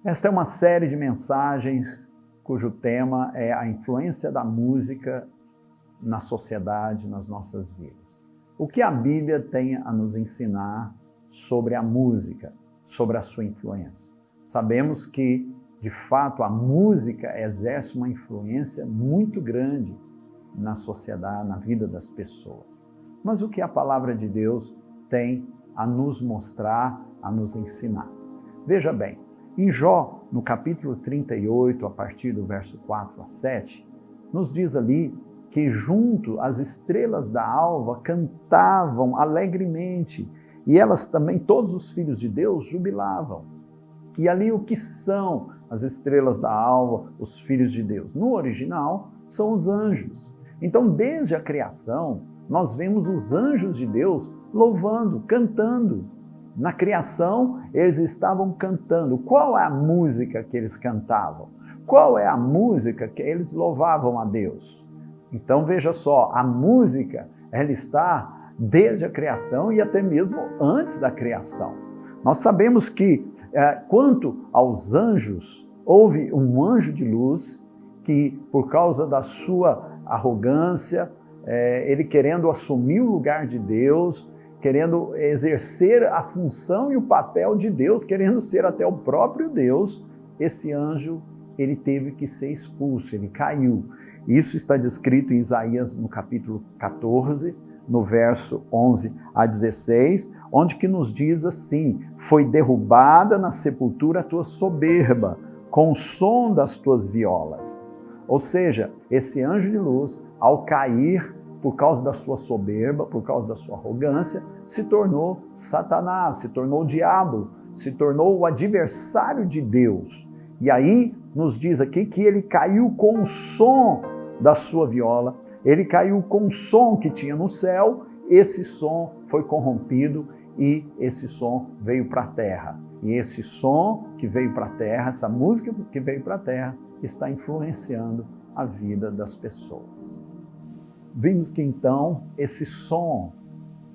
Esta é uma série de mensagens cujo tema é a influência da música na sociedade, nas nossas vidas. O que a Bíblia tem a nos ensinar sobre a música, sobre a sua influência? Sabemos que, de fato, a música exerce uma influência muito grande na sociedade, na vida das pessoas. Mas o que a palavra de Deus tem a nos mostrar, a nos ensinar? Veja bem, em Jó, no capítulo 38, a partir do verso 4 a 7, nos diz ali que junto as estrelas da alva cantavam alegremente, e elas também, todos os filhos de Deus, jubilavam. E ali o que são as estrelas da alva, os filhos de Deus? No original, são os anjos. Então, desde a criação, nós vemos os anjos de Deus louvando, cantando. Na criação, eles estavam cantando. Qual é a música que eles cantavam? Qual é a música que eles louvavam a Deus? Então, veja só, a música, ela está desde a criação e até mesmo antes da criação. Nós sabemos que, quanto aos anjos, houve um anjo de luz que, por causa da sua arrogância, ele querendo assumir o lugar de Deus, querendo exercer a função e o papel de Deus, querendo ser até o próprio Deus, esse anjo, ele teve que ser expulso, ele caiu. Isso está descrito em Isaías no capítulo 14, no verso 11 a 16, onde que nos diz assim: foi derrubada na sepultura a tua soberba, com o som das tuas violas. Ou seja, esse anjo de luz, ao cair, por causa da sua soberba, por causa da sua arrogância, se tornou Satanás, se tornou o diabo, se tornou o adversário de Deus. E aí nos diz aqui que ele caiu com o som da sua viola, ele caiu com o som que tinha no céu, esse som foi corrompido e esse som veio para a terra. E esse som que veio para a terra, essa música que veio para a terra, está influenciando a vida das pessoas. Vimos que então esse som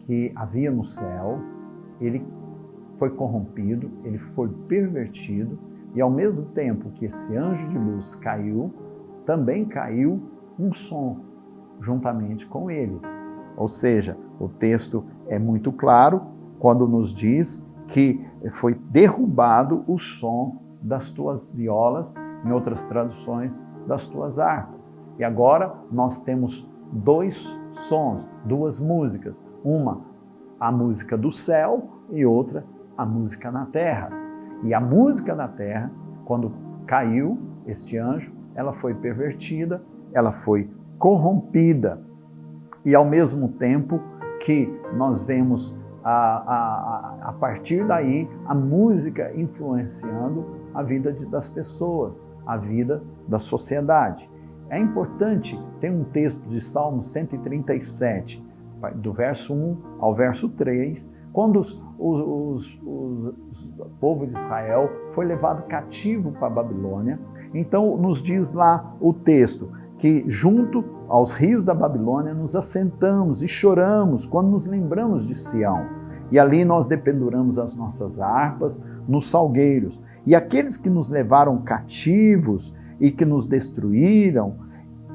que havia no céu, ele foi corrompido, ele foi pervertido, e ao mesmo tempo que esse anjo de luz caiu, também caiu um som juntamente com ele. Ou seja, o texto é muito claro quando nos diz que foi derrubado o som das tuas violas, em outras traduções, das tuas harpas. E agora nós temos dois sons, duas músicas. Uma, a música do céu, e outra, a música na terra. E a música na terra, quando caiu este anjo, ela foi pervertida, ela foi corrompida. E ao mesmo tempo que nós vemos a partir daí a música influenciando a vida das pessoas, a vida da sociedade. É importante, tem um texto de Salmo 137, do verso 1 ao verso 3, quando o povo de Israel foi levado cativo para a Babilônia. Então nos diz lá o texto que junto aos rios da Babilônia nos assentamos e choramos quando nos lembramos de Sião. E ali nós dependuramos as nossas harpas nos salgueiros. E aqueles que nos levaram cativos e que nos destruíram,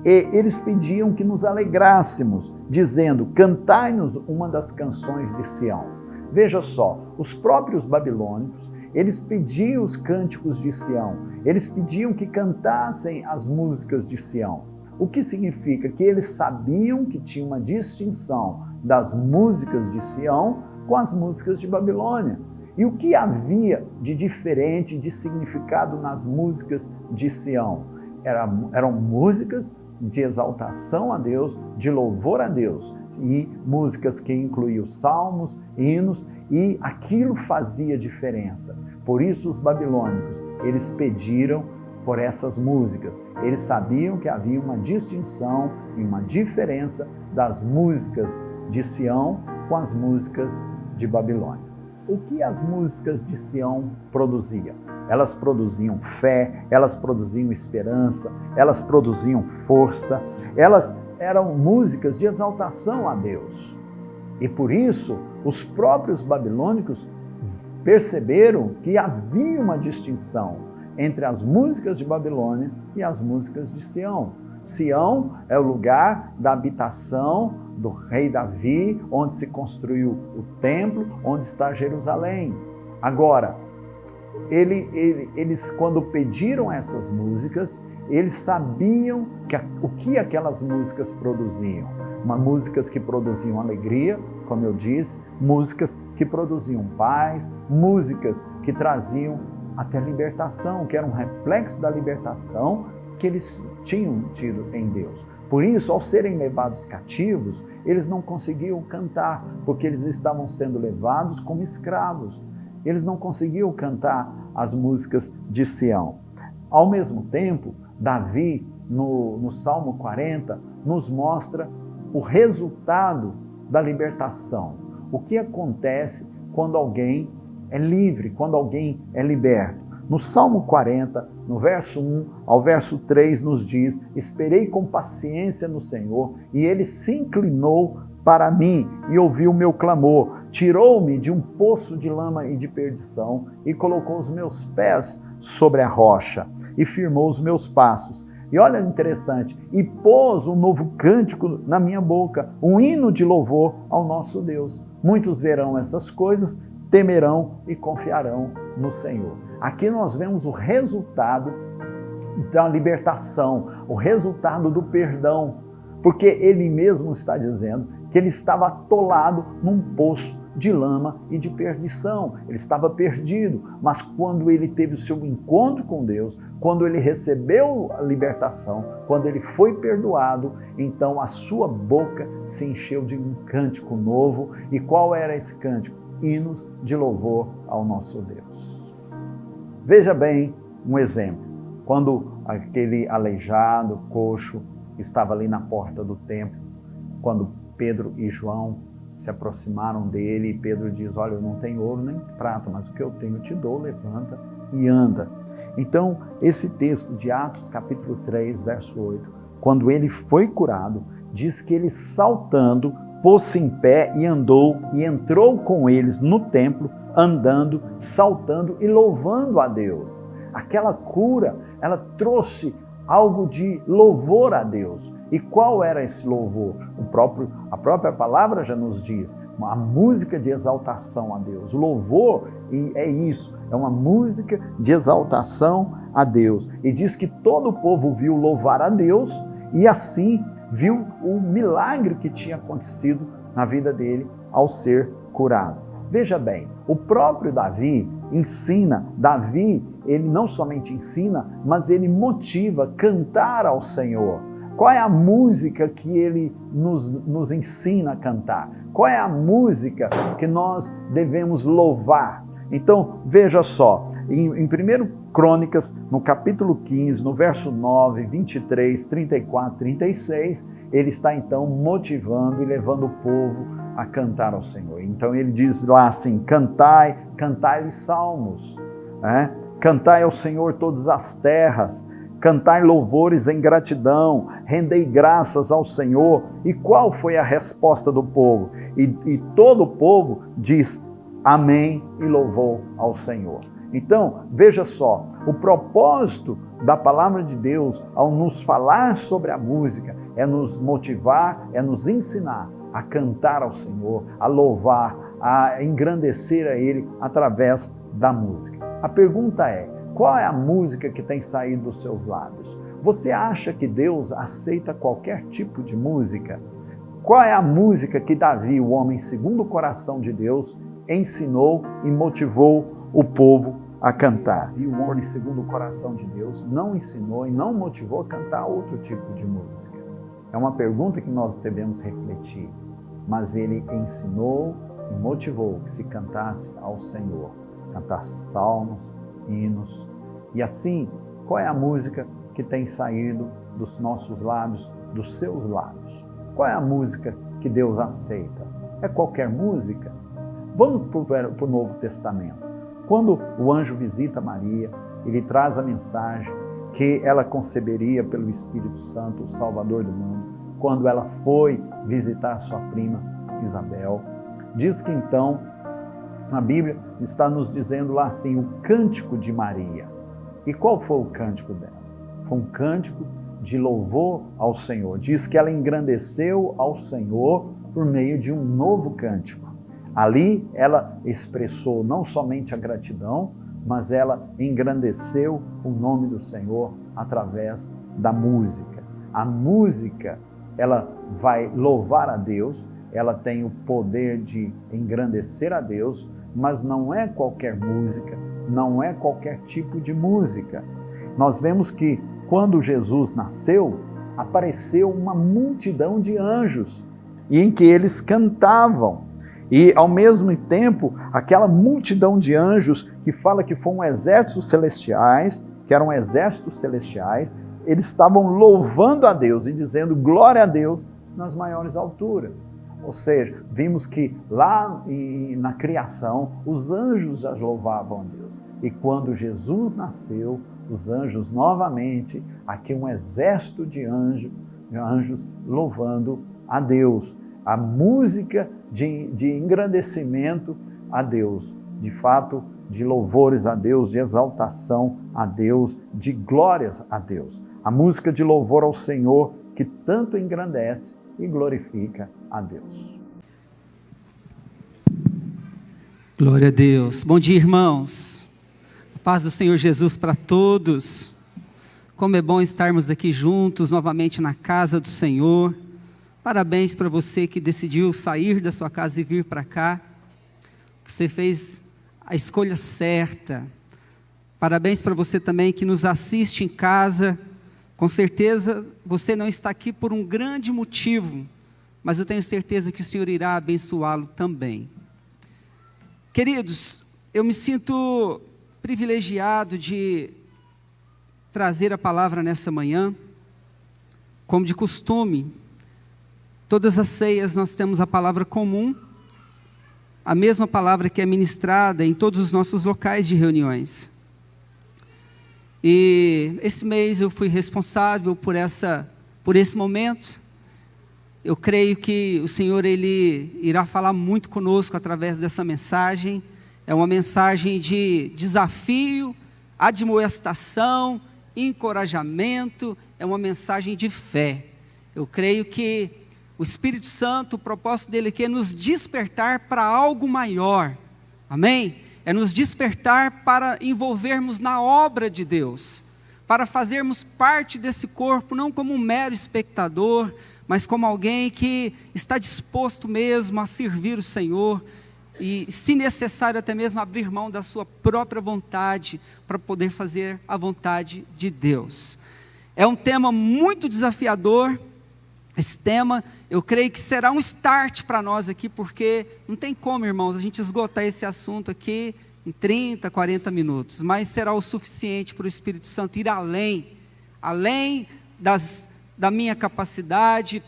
eles pediam que nos alegrássemos, dizendo: cantai-nos uma das canções de Sião. Veja só, os próprios babilônicos, eles pediam os cânticos de Sião, eles pediam que cantassem as músicas de Sião. O que significa que eles sabiam que tinha uma distinção das músicas de Sião com as músicas de Babilônia. E o que havia de diferente, de significado nas músicas de Sião? Eram músicas de exaltação a Deus, de louvor a Deus, e músicas que incluíam salmos, hinos, e aquilo fazia diferença. Por isso os babilônicos, eles pediram por essas músicas. Eles sabiam que havia uma distinção e uma diferença das músicas de Sião com as músicas de Babilônia. O que as músicas de Sião produziam? Elas produziam fé, elas produziam esperança, elas produziam força, elas eram músicas de exaltação a Deus. E por isso, os próprios babilônicos perceberam que havia uma distinção, entre as músicas de Babilônia e as músicas de Sião. Sião é o lugar da habitação do rei Davi, onde se construiu o templo, onde está Jerusalém. Agora, eles quando pediram essas músicas, eles sabiam o que aquelas músicas produziam. Músicas que produziam alegria, como eu disse, músicas que produziam paz, músicas que traziam até libertação, que era um reflexo da libertação que eles tinham tido em Deus. Por isso, ao serem levados cativos, eles não conseguiam cantar, porque eles estavam sendo levados como escravos. Eles não conseguiam cantar as músicas de Sião. Ao mesmo tempo, Davi, no Salmo 40, nos mostra o resultado da libertação. O que acontece quando alguém é livre, quando alguém é liberto. No Salmo 40, no verso 1 ao verso 3, nos diz: esperei com paciência no Senhor, e Ele se inclinou para mim e ouviu o meu clamor. Tirou-me de um poço de lama e de perdição, e colocou os meus pés sobre a rocha, e firmou os meus passos. E olha interessante, e pôs um novo cântico na minha boca, um hino de louvor ao nosso Deus. Muitos verão essas coisas, temerão e confiarão no Senhor. Aqui nós vemos o resultado da libertação, o resultado do perdão, porque ele mesmo está dizendo que ele estava atolado num poço de lama e de perdição. Ele estava perdido, mas quando ele teve o seu encontro com Deus, quando ele recebeu a libertação, quando ele foi perdoado, então a sua boca se encheu de um cântico novo. E qual era esse cântico? Hinos de louvor ao nosso Deus. Veja bem um exemplo. Quando aquele aleijado, coxo, estava ali na porta do templo, quando Pedro e João se aproximaram dele, e Pedro diz: olha, eu não tenho ouro nem prata, mas o que eu tenho eu te dou, levanta e anda. Então, esse texto de Atos capítulo 3, verso 8, quando ele foi curado, diz que ele saltando, pôs-se em pé e andou, e entrou com eles no templo, andando, saltando e louvando a Deus. Aquela cura, ela trouxe algo de louvor a Deus. E qual era esse louvor? A própria palavra já nos diz, a música de exaltação a Deus. O louvor é isso, é uma música de exaltação a Deus. E diz que todo o povo viu louvar a Deus e assim viu o milagre que tinha acontecido na vida dele ao ser curado. Veja bem, o próprio Davi ensina, ele não somente ensina, mas ele motiva cantar ao Senhor. Qual é a música que ele nos ensina a cantar? Qual é a música que nós devemos louvar? Então, veja só, em 1 Crônicas, no capítulo 15, no verso 9, 23, 34, 36, ele está então motivando e levando o povo a cantar ao Senhor. Então ele diz lá assim: cantai-lhe salmos, cantai ao Senhor todas as terras, cantai louvores em gratidão, rendei graças ao Senhor. E qual foi a resposta do povo? E todo o povo diz amém e louvou ao Senhor. Então, veja só, o propósito da palavra de Deus ao nos falar sobre a música é nos motivar, é nos ensinar a cantar ao Senhor, a louvar, a engrandecer a Ele através da música. A pergunta é: qual é a música que tem saído dos seus lábios? Você acha que Deus aceita qualquer tipo de música? Qual é a música que Davi, o homem segundo o coração de Deus, ensinou e motivou o povo a cantar? E o homem segundo o coração de Deus não ensinou e não motivou a cantar outro tipo de música. É uma pergunta que nós devemos refletir. Mas ele ensinou e motivou que se cantasse ao Senhor, cantasse salmos, hinos. E assim, qual é a música que tem saído dos nossos lábios, dos seus lábios? Qual é a música que Deus aceita? É qualquer música? Vamos para o Novo Testamento. Quando o anjo visita Maria, ele traz a mensagem que ela conceberia pelo Espírito Santo o Salvador do mundo. Quando ela foi visitar sua prima Isabel, diz que então, na Bíblia, está nos dizendo lá assim, o cântico de Maria. E qual foi o cântico dela? Foi um cântico de louvor ao Senhor. Diz que ela engrandeceu ao Senhor por meio de um novo cântico. Ali ela expressou não somente a gratidão, mas ela engrandeceu o nome do Senhor através da música. A música, ela vai louvar a Deus, ela tem o poder de engrandecer a Deus, mas não é qualquer música, não é qualquer tipo de música. Nós vemos que quando Jesus nasceu, apareceu uma multidão de anjos, e em que eles cantavam. E ao mesmo tempo, aquela multidão de anjos que fala que foram exércitos celestiais, que eram exércitos celestiais, eles estavam louvando a Deus e dizendo glória a Deus nas maiores alturas. Ou seja, vimos que lá na criação, os anjos já louvavam a Deus. E quando Jesus nasceu, os anjos novamente, aqui um exército de anjos louvando a Deus. A música de engrandecimento a Deus, de fato, de louvores a Deus, de exaltação a Deus, de glórias a Deus. A música de louvor ao Senhor que tanto engrandece e glorifica a Deus. Glória a Deus. Bom dia, irmãos. A paz do Senhor Jesus para todos. Como é bom estarmos aqui juntos novamente na casa do Senhor. Parabéns para você que decidiu sair da sua casa e vir para cá. Você fez a escolha certa. Parabéns para você também que nos assiste em casa. Com certeza você não está aqui por um grande motivo, mas eu tenho certeza que o Senhor irá abençoá-lo também. Queridos, eu me sinto privilegiado de trazer a palavra nessa manhã. Como de costume, todas as ceias nós temos a palavra comum, a mesma palavra que é ministrada em todos os nossos locais de reuniões. E esse mês eu fui responsável por esse momento. Eu creio que o Senhor Ele irá falar muito conosco através dessa mensagem. É uma mensagem de desafio, admoestação, encorajamento, é uma mensagem de fé. Eu creio que o Espírito Santo, o propósito dele aqui é nos despertar para algo maior, amém? É nos despertar para envolvermos na obra de Deus, para fazermos parte desse corpo, não como um mero espectador, mas como alguém que está disposto mesmo a servir o Senhor, e se necessário até mesmo abrir mão da sua própria vontade, para poder fazer a vontade de Deus. É um tema muito desafiador. Esse tema, eu creio que será um start para nós aqui, porque não tem como, irmãos, a gente esgotar esse assunto aqui em 30, 40 minutos, mas será o suficiente para o Espírito Santo ir além da minha capacidade,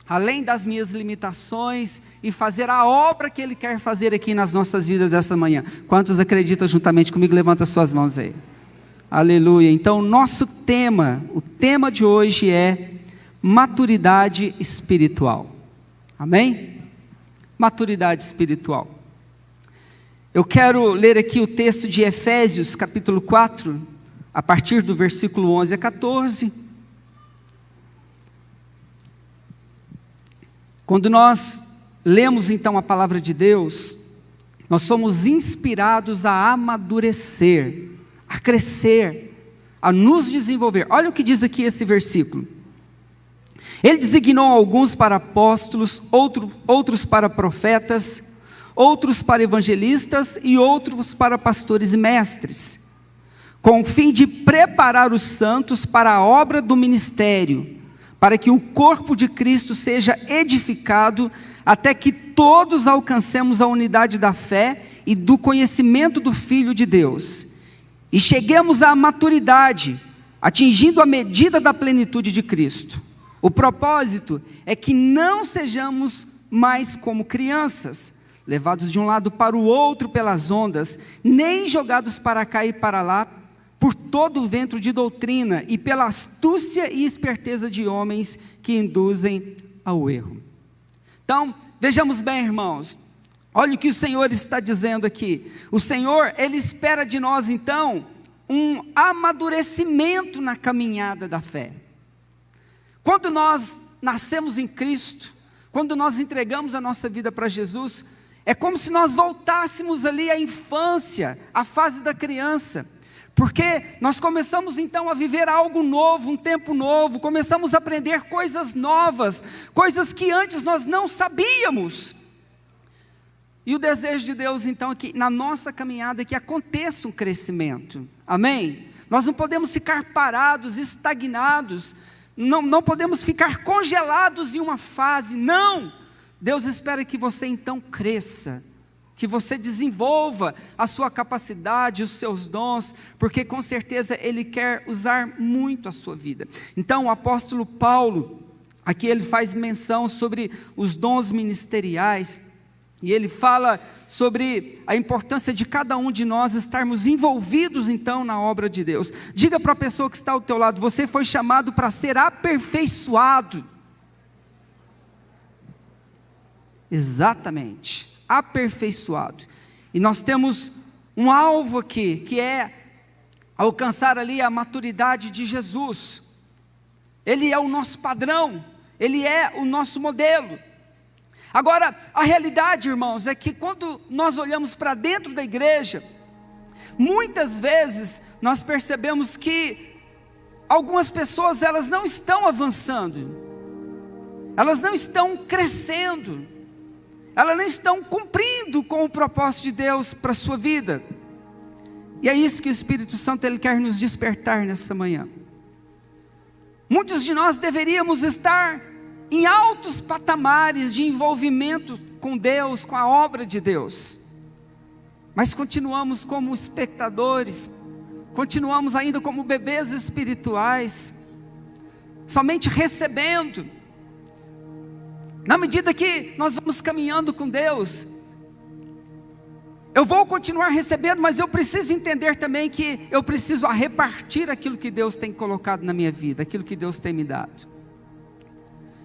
além das minhas limitações, e fazer a obra que Ele quer fazer aqui nas nossas vidas essa manhã. Quantos acreditam juntamente comigo? Levanta suas mãos aí. Aleluia. Então, o tema de hoje é maturidade espiritual. Amém? Maturidade espiritual. Eu quero ler aqui o texto de Efésios, capítulo 4, a partir do versículo 11 a 14. Quando nós lemos então a palavra de Deus, nós somos inspirados a amadurecer, a crescer, a nos desenvolver. Olha o que diz aqui esse versículo. Ele designou alguns para apóstolos, outros para profetas, outros para evangelistas e outros para pastores e mestres, com o fim de preparar os santos para a obra do ministério, para que o corpo de Cristo seja edificado, até que todos alcancemos a unidade da fé e do conhecimento do Filho de Deus, e cheguemos à maturidade, atingindo a medida da plenitude de Cristo. O propósito é que não sejamos mais como crianças, levados de um lado para o outro pelas ondas, nem jogados para cá e para lá, por todo o vento de doutrina, e pela astúcia e esperteza de homens que induzem ao erro. Então, vejamos bem, irmãos, olha o que o Senhor está dizendo aqui. O Senhor, Ele espera de nós, então, um amadurecimento na caminhada da fé. Quando nós nascemos em Cristo, quando nós entregamos a nossa vida para Jesus, é como se nós voltássemos ali à infância, à fase da criança, porque nós começamos então a viver algo novo, um tempo novo, começamos a aprender coisas novas, coisas que antes nós não sabíamos. E o desejo de Deus então é que na nossa caminhada que aconteça um crescimento, amém? Nós não podemos ficar parados, estagnados, não podemos ficar congelados em uma fase, não! Deus espera que você então cresça, que você desenvolva a sua capacidade, os seus dons, porque com certeza Ele quer usar muito a sua vida. Então o apóstolo Paulo, aqui ele faz menção sobre os dons ministeriais, e ele fala sobre a importância de cada um de nós estarmos envolvidos então na obra de Deus. Diga para a pessoa que está ao teu lado, você foi chamado para ser aperfeiçoado. Exatamente, aperfeiçoado. E nós temos um alvo aqui, que é alcançar ali a maturidade de Jesus. Ele é o nosso padrão, Ele é o nosso modelo. Agora, a realidade, irmãos, é que quando nós olhamos para dentro da igreja, muitas vezes nós percebemos que algumas pessoas, elas não estão avançando, elas não estão crescendo, elas não estão cumprindo com o propósito de Deus para a sua vida. E é isso que o Espírito Santo ele quer nos despertar nessa manhã. Muitos de nós deveríamos estar em altos patamares de envolvimento com Deus, com a obra de Deus, mas continuamos como espectadores, continuamos ainda como bebês espirituais, somente recebendo. Na medida que nós vamos caminhando com Deus, eu vou continuar recebendo, mas eu preciso entender também que eu preciso repartir aquilo que Deus tem colocado na minha vida, aquilo que Deus tem me dado.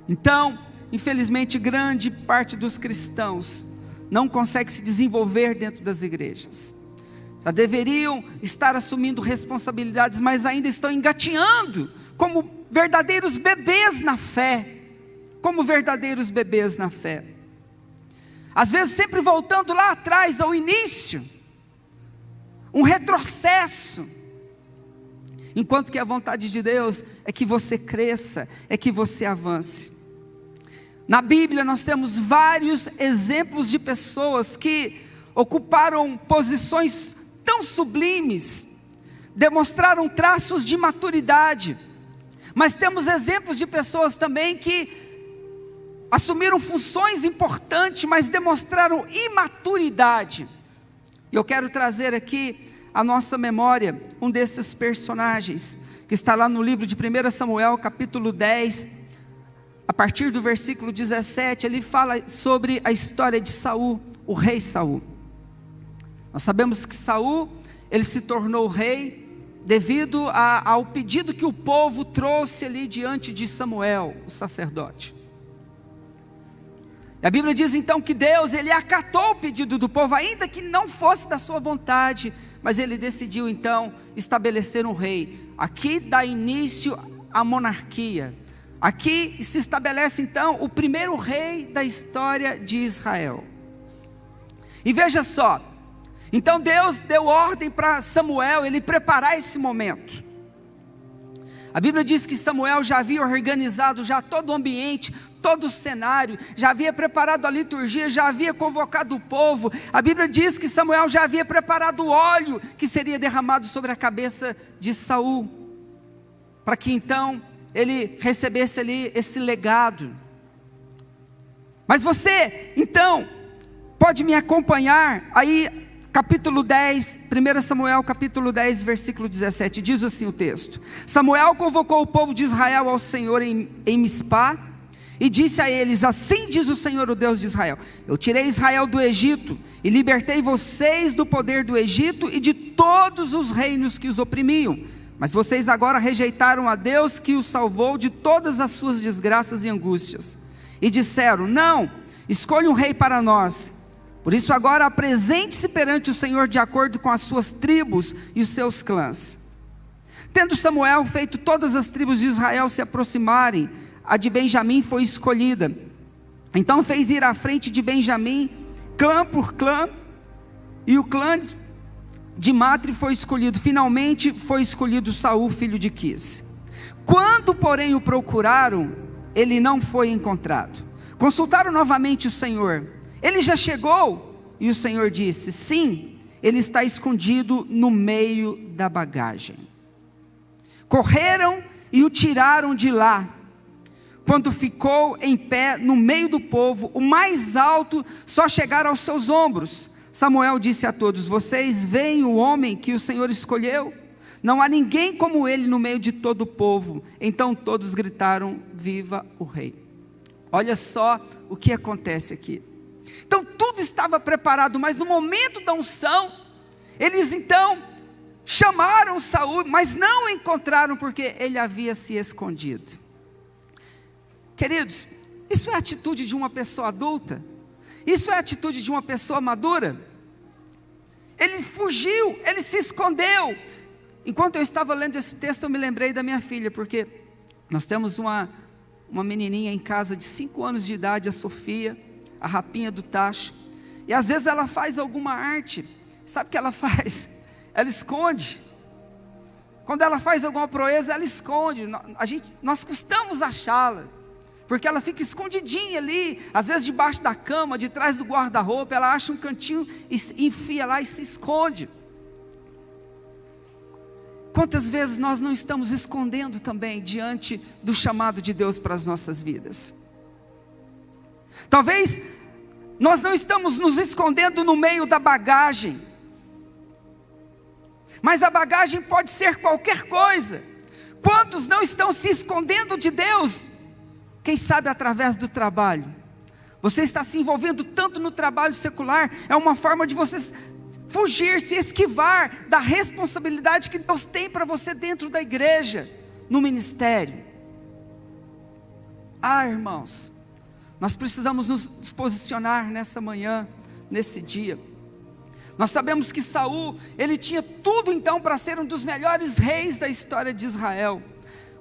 Então, infelizmente, grande parte dos cristãos não consegue se desenvolver dentro das igrejas. Já deveriam estar assumindo responsabilidades, mas ainda estão engatinhando como verdadeiros bebês na fé. Como verdadeiros bebês na fé. Às vezes sempre voltando lá atrás, ao início. Um retrocesso. Enquanto que a vontade de Deus é que você cresça, é que você avance. Na Bíblia nós temos vários exemplos de pessoas que ocuparam posições tão sublimes, demonstraram traços de maturidade, mas temos exemplos de pessoas também que assumiram funções importantes, mas demonstraram imaturidade. E eu quero trazer aqui à nossa memória um desses personagens, que está lá no livro de 1 Samuel, capítulo 10, a partir do versículo 17, ele fala sobre a história de Saul, o rei Saul. Nós sabemos que Saul, ele se tornou rei, devido ao pedido que o povo trouxe ali diante de Samuel, o sacerdote. A Bíblia diz então que Deus, ele acatou o pedido do povo, ainda que não fosse da sua vontade, mas ele decidiu então estabelecer um rei. Aqui dá início à monarquia, aqui se estabelece então o primeiro rei da história de Israel. E veja só, então Deus deu ordem para Samuel, ele preparar esse momento. A Bíblia diz que Samuel já havia organizado já todo o ambiente, todo o cenário, já havia preparado a liturgia, já havia convocado o povo. A Bíblia diz que Samuel já havia preparado o óleo que seria derramado sobre a cabeça de Saul, para que então ele recebesse ali esse legado. Mas você, então, pode me acompanhar aí, capítulo 10, 1 Samuel capítulo 10, versículo 17, diz assim o texto: Samuel convocou o povo de Israel ao Senhor em Mispá, e disse a eles: assim diz o Senhor, o Deus de Israel, eu tirei Israel do Egito, e libertei vocês do poder do Egito, e de todos os reinos que os oprimiam, mas vocês agora rejeitaram a Deus que os salvou de todas as suas desgraças e angústias, e disseram: não, escolha um rei para nós. Por isso agora apresente-se perante o Senhor de acordo com as suas tribos e os seus clãs. Tendo Samuel feito todas as tribos de Israel se aproximarem, a de Benjamim foi escolhida. Então fez ir à frente de Benjamim, clã por clã, e o clã de Matri foi escolhido. Finalmente foi escolhido Saul, filho de Quis. Quando, porém, o procuraram, ele não foi encontrado. Consultaram novamente o Senhor. Ele já chegou? E o Senhor disse: sim, ele está escondido no meio da bagagem. Correram e o tiraram de lá. Quando ficou em pé no meio do povo, o mais alto só chegar aos seus ombros, Samuel disse a todos: vocês veem o homem que o Senhor escolheu? Não há ninguém como ele no meio de todo o povo. Então todos gritaram: viva o rei. Olha só o que acontece aqui. Então tudo estava preparado, mas no momento da unção, eles então chamaram Saul, mas não o encontraram porque ele havia se escondido. Queridos, isso é a atitude de uma pessoa adulta? Isso é a atitude de uma pessoa madura? Ele fugiu, ele se escondeu. Enquanto eu estava lendo esse texto, eu me lembrei da minha filha, porque nós temos uma menininha em casa de 5 anos de idade, a Sofia, a rapinha do tacho, e às vezes ela faz alguma arte. Sabe o que ela faz? Ela esconde. Quando ela faz alguma proeza, ela esconde. Nós costumamos achá-la, porque ela fica escondidinha ali, às vezes debaixo da cama, de trás do guarda-roupa. Ela acha um cantinho e enfia lá e se esconde. Quantas vezes nós não estamos escondendo também diante do chamado de Deus para as nossas vidas? Talvez nós não estamos nos escondendo no meio da bagagem, mas a bagagem pode ser qualquer coisa. Quantos não estão se escondendo de Deus? Quem sabe através do trabalho. Você está se envolvendo tanto no trabalho secular, é uma forma de você fugir, se esquivar da responsabilidade que Deus tem para você dentro da igreja, no ministério. Irmãos, nós precisamos nos posicionar nessa manhã, nesse dia. Nós sabemos que Saul, ele tinha tudo então para ser um dos melhores reis da história de Israel.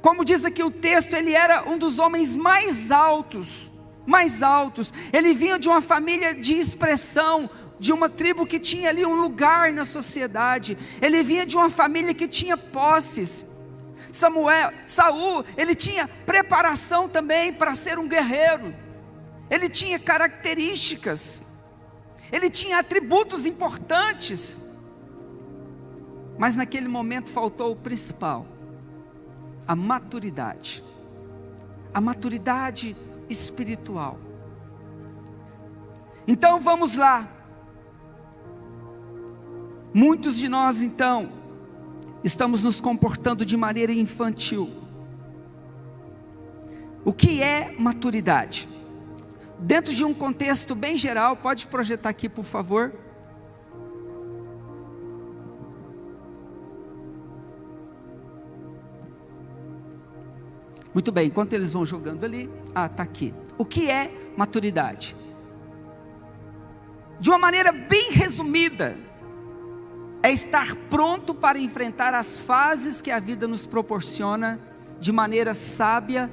Como diz aqui o texto, ele era um dos homens mais altos. Ele vinha de uma família de expressão, de uma tribo que tinha ali um lugar na sociedade. Ele vinha de uma família que tinha posses. Saul, ele tinha preparação também para ser um guerreiro. Ele tinha características, ele tinha atributos importantes, mas naquele momento faltou o principal: a maturidade espiritual. Então vamos lá. Muitos de nós então estamos nos comportando de maneira infantil. O que é maturidade? Dentro de um contexto bem geral, pode projetar aqui, por favor. Muito bem, enquanto eles vão jogando ali, está aqui. O que é maturidade? De uma maneira bem resumida, é estar pronto para enfrentar as fases que a vida nos proporciona de maneira sábia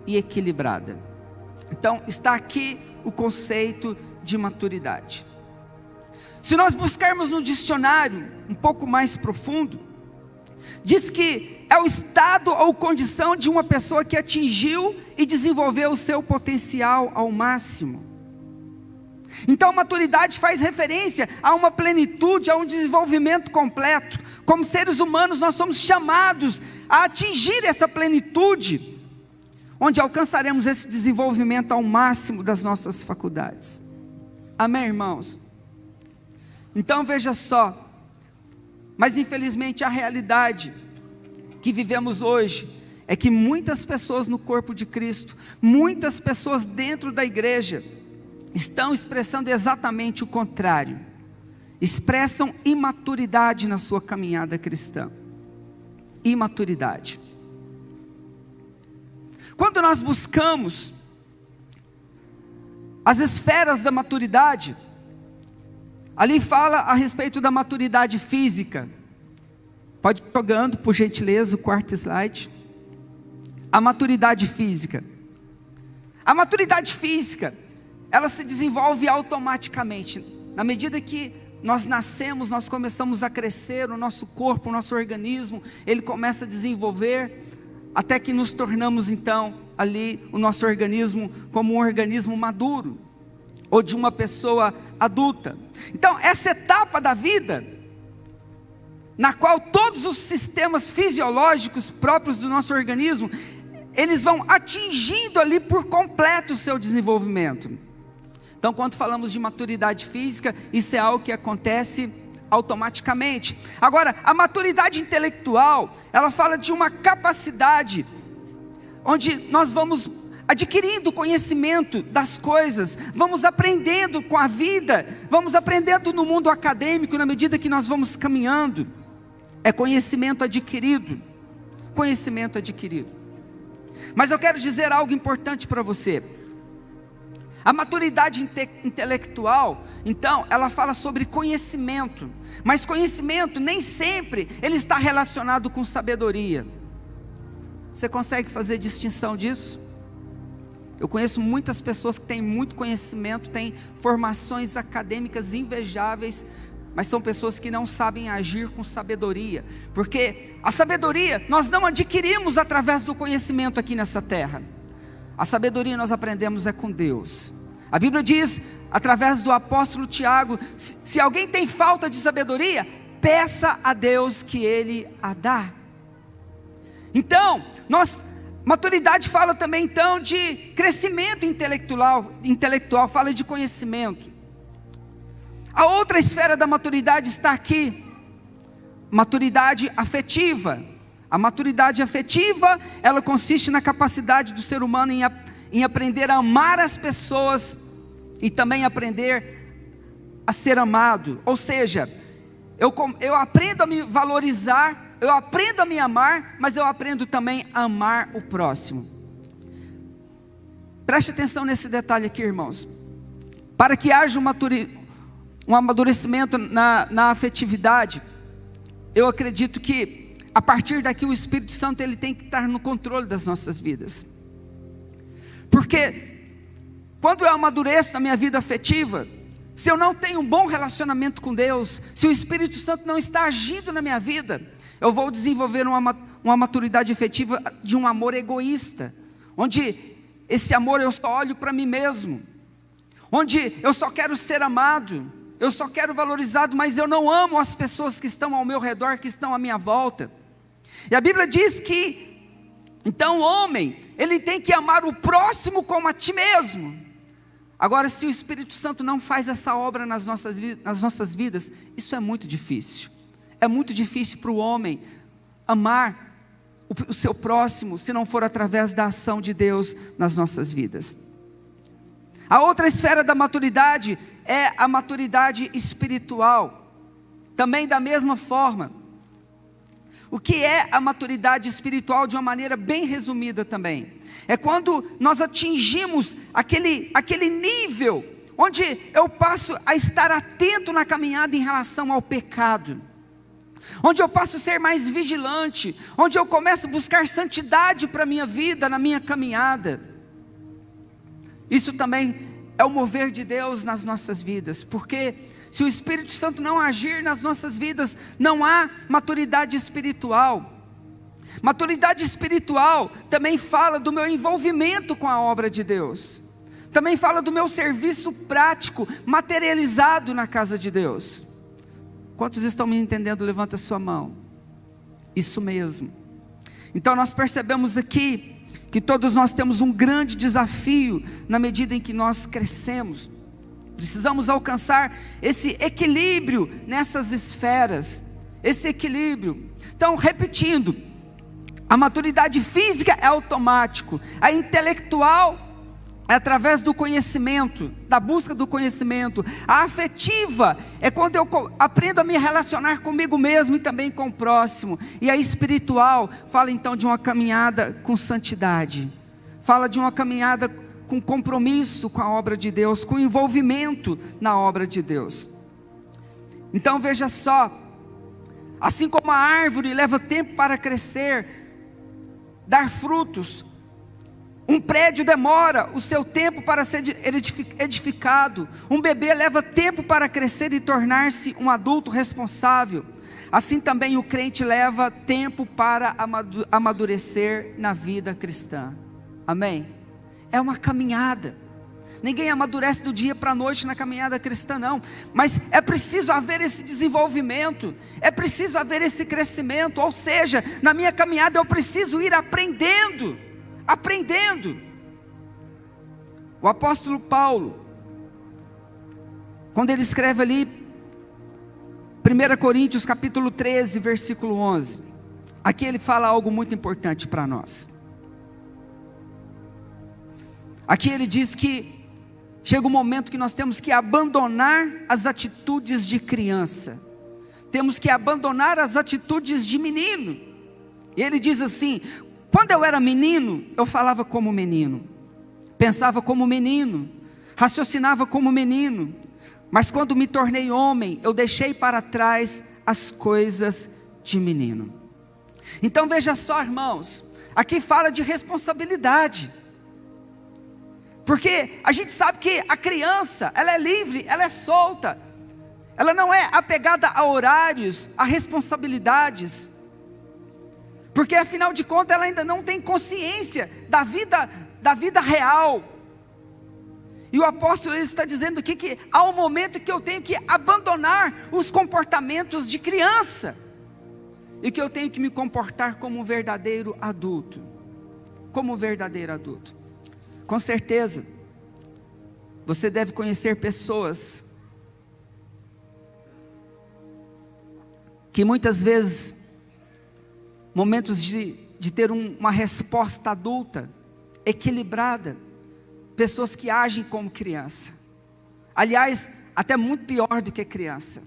e equilibrada. Então, está aqui o conceito de maturidade. Se nós buscarmos no dicionário um pouco mais profundo, diz que é o estado ou condição de uma pessoa que atingiu e desenvolveu o seu potencial ao máximo. Então, maturidade faz referência a uma plenitude, a um desenvolvimento completo. Como seres humanos, nós somos chamados a atingir essa plenitude, onde alcançaremos esse desenvolvimento ao máximo das nossas faculdades. Amém, irmãos? Então veja só, mas infelizmente a realidade que vivemos hoje é que muitas pessoas no corpo de Cristo, muitas pessoas dentro da igreja, estão expressando exatamente o contrário. Expressam imaturidade na sua caminhada cristã. Imaturidade. Quando nós buscamos as esferas da maturidade, Ali fala a respeito da maturidade física. Pode ir jogando, por gentileza, o quarto slide. A maturidade física. A maturidade física, ela se desenvolve automaticamente. Na medida que nós nascemos, nós começamos a crescer, o nosso corpo, o nosso organismo, ele começa a desenvolver, até que nos tornamos então, ali, o nosso organismo como um organismo maduro, ou de uma pessoa adulta. Então, essa etapa da vida, na qual todos os sistemas fisiológicos próprios do nosso organismo, eles vão atingindo ali por completo o seu desenvolvimento. Então, quando falamos de maturidade física, isso é algo que acontece automaticamente. Agora, a maturidade intelectual, ela fala de uma capacidade, onde nós vamos adquirindo conhecimento das coisas, vamos aprendendo com a vida, vamos aprendendo no mundo acadêmico, na medida que nós vamos caminhando. É conhecimento adquirido. Conhecimento adquirido. Mas eu quero dizer algo importante para você. A maturidade intelectual, então, ela fala sobre conhecimento. Mas conhecimento nem sempre ele está relacionado com sabedoria. Você consegue fazer distinção disso? Eu conheço muitas pessoas que têm muito conhecimento, têm formações acadêmicas invejáveis, mas são pessoas que não sabem agir com sabedoria, porque a sabedoria nós não adquirimos através do conhecimento aqui nessa terra. A sabedoria nós aprendemos é com Deus. A Bíblia diz, através do apóstolo Tiago, se alguém tem falta de sabedoria, peça a Deus que Ele a dá. Então, maturidade fala também então de crescimento intelectual, fala de conhecimento. A outra esfera da maturidade está aqui, maturidade afetiva. A maturidade afetiva, ela consiste na capacidade do ser humano em aprender a amar as pessoas e também aprender a ser amado. Ou seja, eu aprendo a me valorizar, eu aprendo a me amar, mas eu aprendo também a amar o próximo. Preste atenção nesse detalhe aqui, irmãos. Para que haja um amadurecimento na afetividade, eu acredito que a partir daqui o Espírito Santo ele tem que estar no controle das nossas vidas. Porque quando eu amadureço na minha vida afetiva, se eu não tenho um bom relacionamento com Deus, se o Espírito Santo não está agindo na minha vida, eu vou desenvolver uma maturidade afetiva de um amor egoísta, onde esse amor eu só olho para mim mesmo, onde eu só quero ser amado, eu só quero valorizado, mas eu não amo as pessoas que estão ao meu redor, que estão à minha volta. E a Bíblia diz que, então o homem, ele tem que amar o próximo como a ti mesmo. Agora, se o Espírito Santo não faz essa obra nas nossas vidas, isso é muito difícil. É muito difícil para o homem amar o seu próximo, se não for através da ação de Deus nas nossas vidas. A outra esfera da maturidade é a maturidade espiritual. Também da mesma forma. O que é a maturidade espiritual de uma maneira bem resumida também? É quando nós atingimos aquele nível onde eu passo a estar atento na caminhada em relação ao pecado. Onde eu passo a ser mais vigilante, onde eu começo a buscar santidade para a minha vida, na minha caminhada. Isso também é o mover de Deus nas nossas vidas, porque se o Espírito Santo não agir nas nossas vidas, não há maturidade espiritual. Maturidade espiritual também fala do meu envolvimento com a obra de Deus, também fala do meu serviço prático, materializado na casa de Deus. Quantos estão me entendendo? Levanta a sua mão. Isso mesmo. Então nós percebemos aqui que todos nós temos um grande desafio na medida em que nós crescemos. Precisamos alcançar esse equilíbrio nessas esferas, esse equilíbrio. Então, repetindo, a maturidade física é automático, a intelectual é através do conhecimento, da busca do conhecimento. A afetiva é quando eu aprendo a me relacionar comigo mesmo e também com o próximo. E a espiritual fala então de uma caminhada com santidade, fala de uma caminhada com compromisso com a obra de Deus, com envolvimento na obra de Deus. Então veja só, assim como a árvore leva tempo para crescer, dar frutos, um prédio demora o seu tempo para ser edificado, um bebê leva tempo para crescer e tornar-se um adulto responsável, assim também o crente leva tempo para amadurecer na vida cristã. Amém? É uma caminhada. Ninguém amadurece do dia para a noite na caminhada cristã, não. Mas é preciso haver esse desenvolvimento, é preciso haver esse crescimento. Ou seja, na minha caminhada eu preciso ir aprendendo. O apóstolo Paulo, quando ele escreve ali 1 Coríntios capítulo 13, versículo 11, aqui ele fala algo muito importante para nós. Aqui ele diz que chega um momento que nós temos que abandonar as atitudes de criança, temos que abandonar as atitudes de menino. E ele diz assim: quando eu era menino, eu falava como menino, pensava como menino, raciocinava como menino, mas quando me tornei homem, eu deixei para trás as coisas de menino. Então veja só, irmãos, aqui fala de responsabilidade. Porque a gente sabe que a criança, ela é livre, ela é solta, ela não é apegada a horários, a responsabilidades, porque afinal de contas ela ainda não tem consciência da vida real. E o apóstolo ele está dizendo aqui que há um momento que eu tenho que abandonar os comportamentos de criança, e que eu tenho que me comportar como um verdadeiro adulto, Com certeza, você deve conhecer pessoas que muitas vezes, momentos de ter uma resposta adulta, equilibrada, pessoas que agem como criança, aliás, até muito pior do que criança.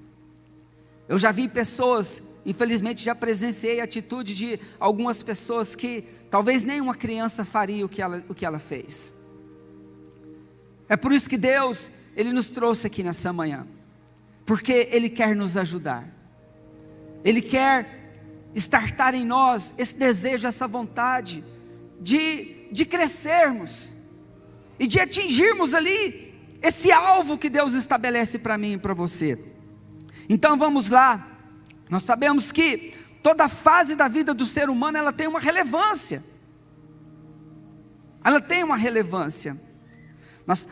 Eu já vi pessoas, infelizmente já presenciei a atitude de algumas pessoas que talvez nenhuma criança faria o que ela fez. É por isso que Deus, Ele nos trouxe aqui nessa manhã, porque Ele quer nos ajudar, Ele quer estartar em nós esse desejo, essa vontade de crescermos, e de atingirmos ali esse alvo que Deus estabelece para mim e para você. Então vamos lá. Nós sabemos que toda fase da vida do ser humano, ela tem uma relevância.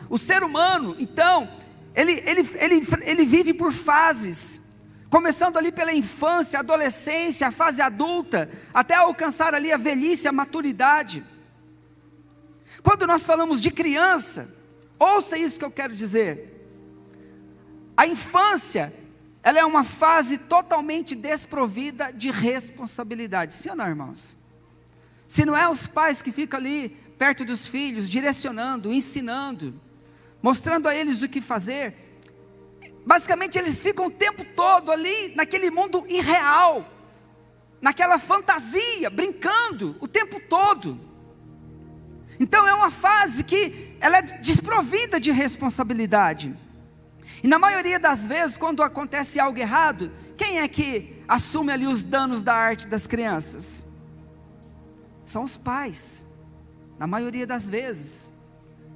O ser humano, então, ele vive por fases, começando ali pela infância, adolescência, a fase adulta, até alcançar ali a velhice, a maturidade. Quando nós falamos de criança, ouça isso que eu quero dizer. A infância, ela é uma fase totalmente desprovida de responsabilidade. Sim ou não, irmãos? Se não é os pais que ficam ali perto dos filhos, direcionando, ensinando, mostrando a eles o que fazer, basicamente eles ficam o tempo todo ali naquele mundo irreal, naquela fantasia, brincando o tempo todo. Então é uma fase que ela é desprovida de responsabilidade. E na maioria das vezes, quando acontece algo errado, quem é que assume ali os danos da arte das crianças? São os pais, na maioria das vezes.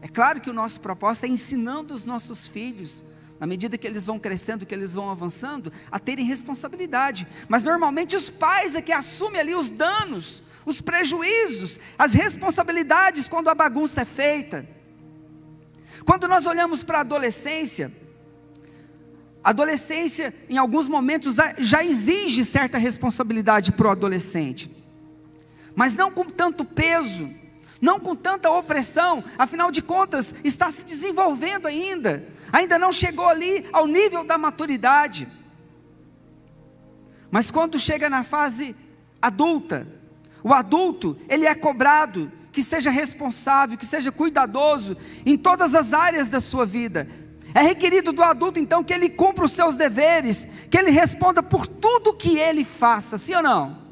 É claro que o nosso propósito é ensinando os nossos filhos, na medida que eles vão crescendo, que eles vão avançando, a terem responsabilidade. Mas normalmente os pais é que assumem ali os danos, os prejuízos, as responsabilidades quando a bagunça é feita. Quando nós olhamos para a adolescência, em alguns momentos já exige certa responsabilidade para o adolescente, mas não com tanto peso, não com tanta opressão. Afinal de contas, está se desenvolvendo ainda não chegou ali ao nível da maturidade. Mas quando chega na fase adulta, o adulto, ele é cobrado que seja responsável, que seja cuidadoso em todas as áreas da sua vida. É requerido do adulto então que ele cumpra os seus deveres, que ele responda por tudo que ele faça, sim ou não?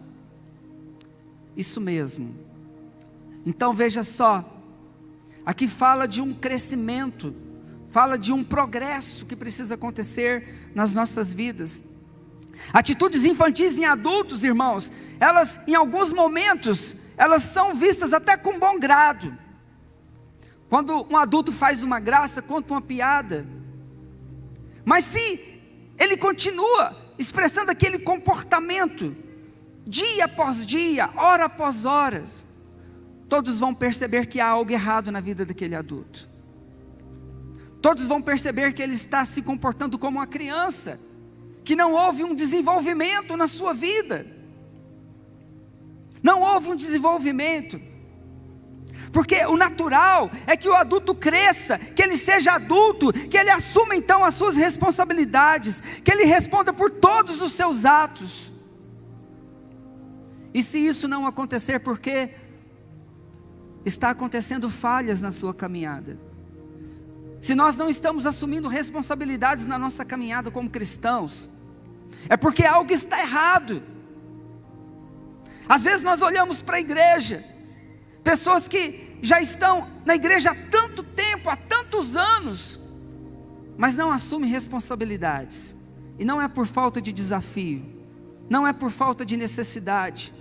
Isso mesmo. Então veja só, aqui fala de um crescimento, fala de um progresso que precisa acontecer nas nossas vidas. Atitudes infantis em adultos, irmãos, elas em alguns momentos, elas são vistas até com bom grado. Quando um adulto faz uma graça, conta uma piada, mas se ele continua expressando aquele comportamento, dia após dia, hora após horas, todos vão perceber que há algo errado na vida daquele adulto. Todos vão perceber que ele está se comportando como uma criança, que não houve um desenvolvimento na sua vida. Não houve um desenvolvimento. Porque o natural é que o adulto cresça, que ele seja adulto, que ele assuma então as suas responsabilidades, que ele responda por todos os seus atos. E se isso não acontecer, porque está acontecendo falhas na sua caminhada. Se nós não estamos assumindo responsabilidades na nossa caminhada como cristãos, é porque algo está errado. Às vezes nós olhamos para a igreja, pessoas que já estão na igreja há tanto tempo, há tantos anos, mas não assumem responsabilidades. E não é por falta de desafio, não é por falta de necessidade,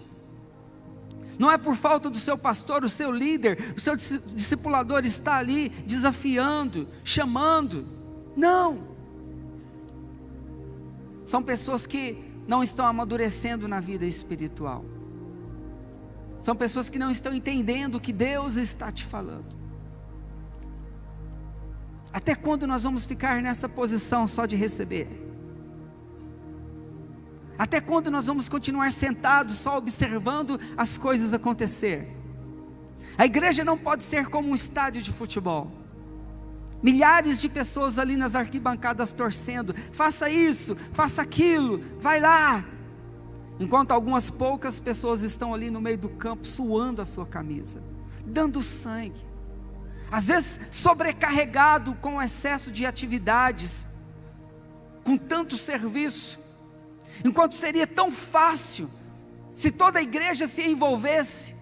não é por falta do seu pastor, o seu líder, o seu discipulador está ali desafiando, chamando. Não. São pessoas que não estão amadurecendo na vida espiritual. São pessoas que não estão entendendo o que Deus está te falando. Até quando nós vamos ficar nessa posição só de receber? Até quando nós vamos continuar sentados só observando as coisas acontecer? A igreja não pode ser como um estádio de futebol. Milhares de pessoas ali nas arquibancadas torcendo, faça isso, faça aquilo, vai lá. Enquanto algumas poucas pessoas estão ali no meio do campo suando a sua camisa, dando sangue. Às vezes sobrecarregado com o excesso de atividades, com tanto serviço. Enquanto seria tão fácil, se toda a igreja se envolvesse,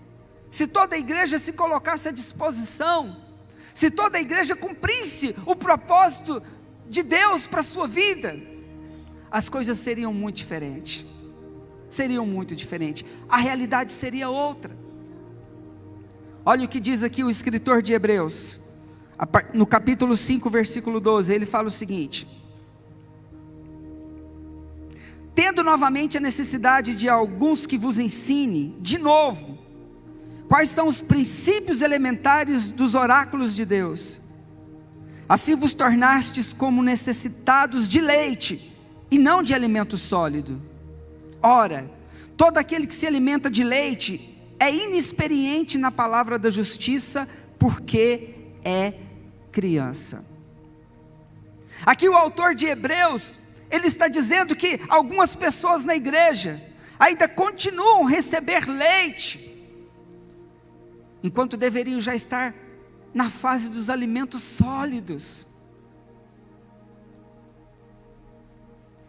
se toda a igreja se colocasse à disposição, se toda a igreja cumprisse o propósito de Deus para a sua vida, as coisas seriam muito diferentes. Seriam muito diferentes. A realidade seria outra. Olha o que diz aqui o escritor de Hebreus, no capítulo 5, versículo 12, ele fala o seguinte: tendo novamente a necessidade de alguns que vos ensine, de novo, quais são os princípios elementares dos oráculos de Deus, assim vos tornastes como necessitados de leite, e não de alimento sólido. Ora, todo aquele que se alimenta de leite, é inexperiente na palavra da justiça, porque é criança. Aqui o autor de Hebreus, ele está dizendo que algumas pessoas na igreja ainda continuam a receber leite, enquanto deveriam já estar na fase dos alimentos sólidos.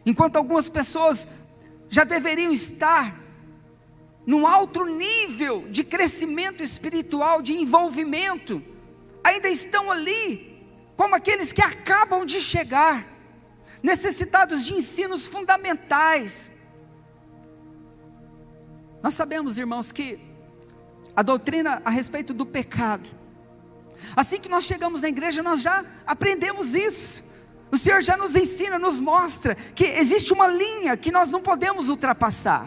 Enquanto algumas pessoas já deveriam estar num alto nível de crescimento espiritual, de envolvimento, ainda estão ali, como aqueles que acabam de chegar, necessitados de ensinos fundamentais. Nós sabemos, irmãos, que a doutrina a respeito do pecado, assim que nós chegamos na igreja, nós já aprendemos isso. O Senhor já nos ensina, nos mostra que existe uma linha que nós não podemos ultrapassar.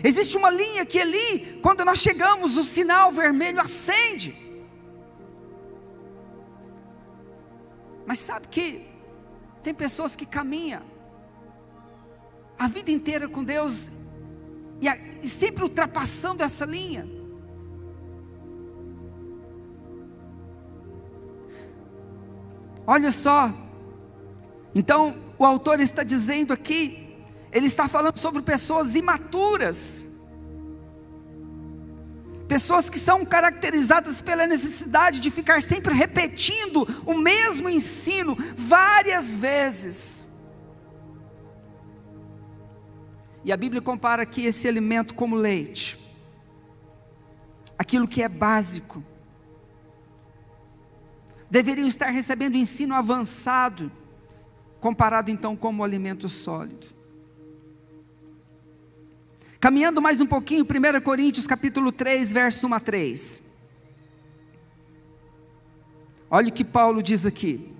Existe uma linha que ali, quando nós chegamos, o sinal vermelho acende. Mas sabe que tem pessoas que caminham a vida inteira com Deus e sempre ultrapassando essa linha. Olha só, então o autor está dizendo aqui, ele está falando sobre pessoas imaturas, pessoas que são caracterizadas pela necessidade de ficar sempre repetindo o mesmo ensino várias vezes. E a Bíblia compara aqui esse alimento como leite, aquilo que é básico. deveriam estar recebendo ensino avançado, comparado então como alimento sólido. Caminhando mais um pouquinho, 1 Coríntios capítulo 3, verso 1 a 3. Olha o que Paulo diz aqui.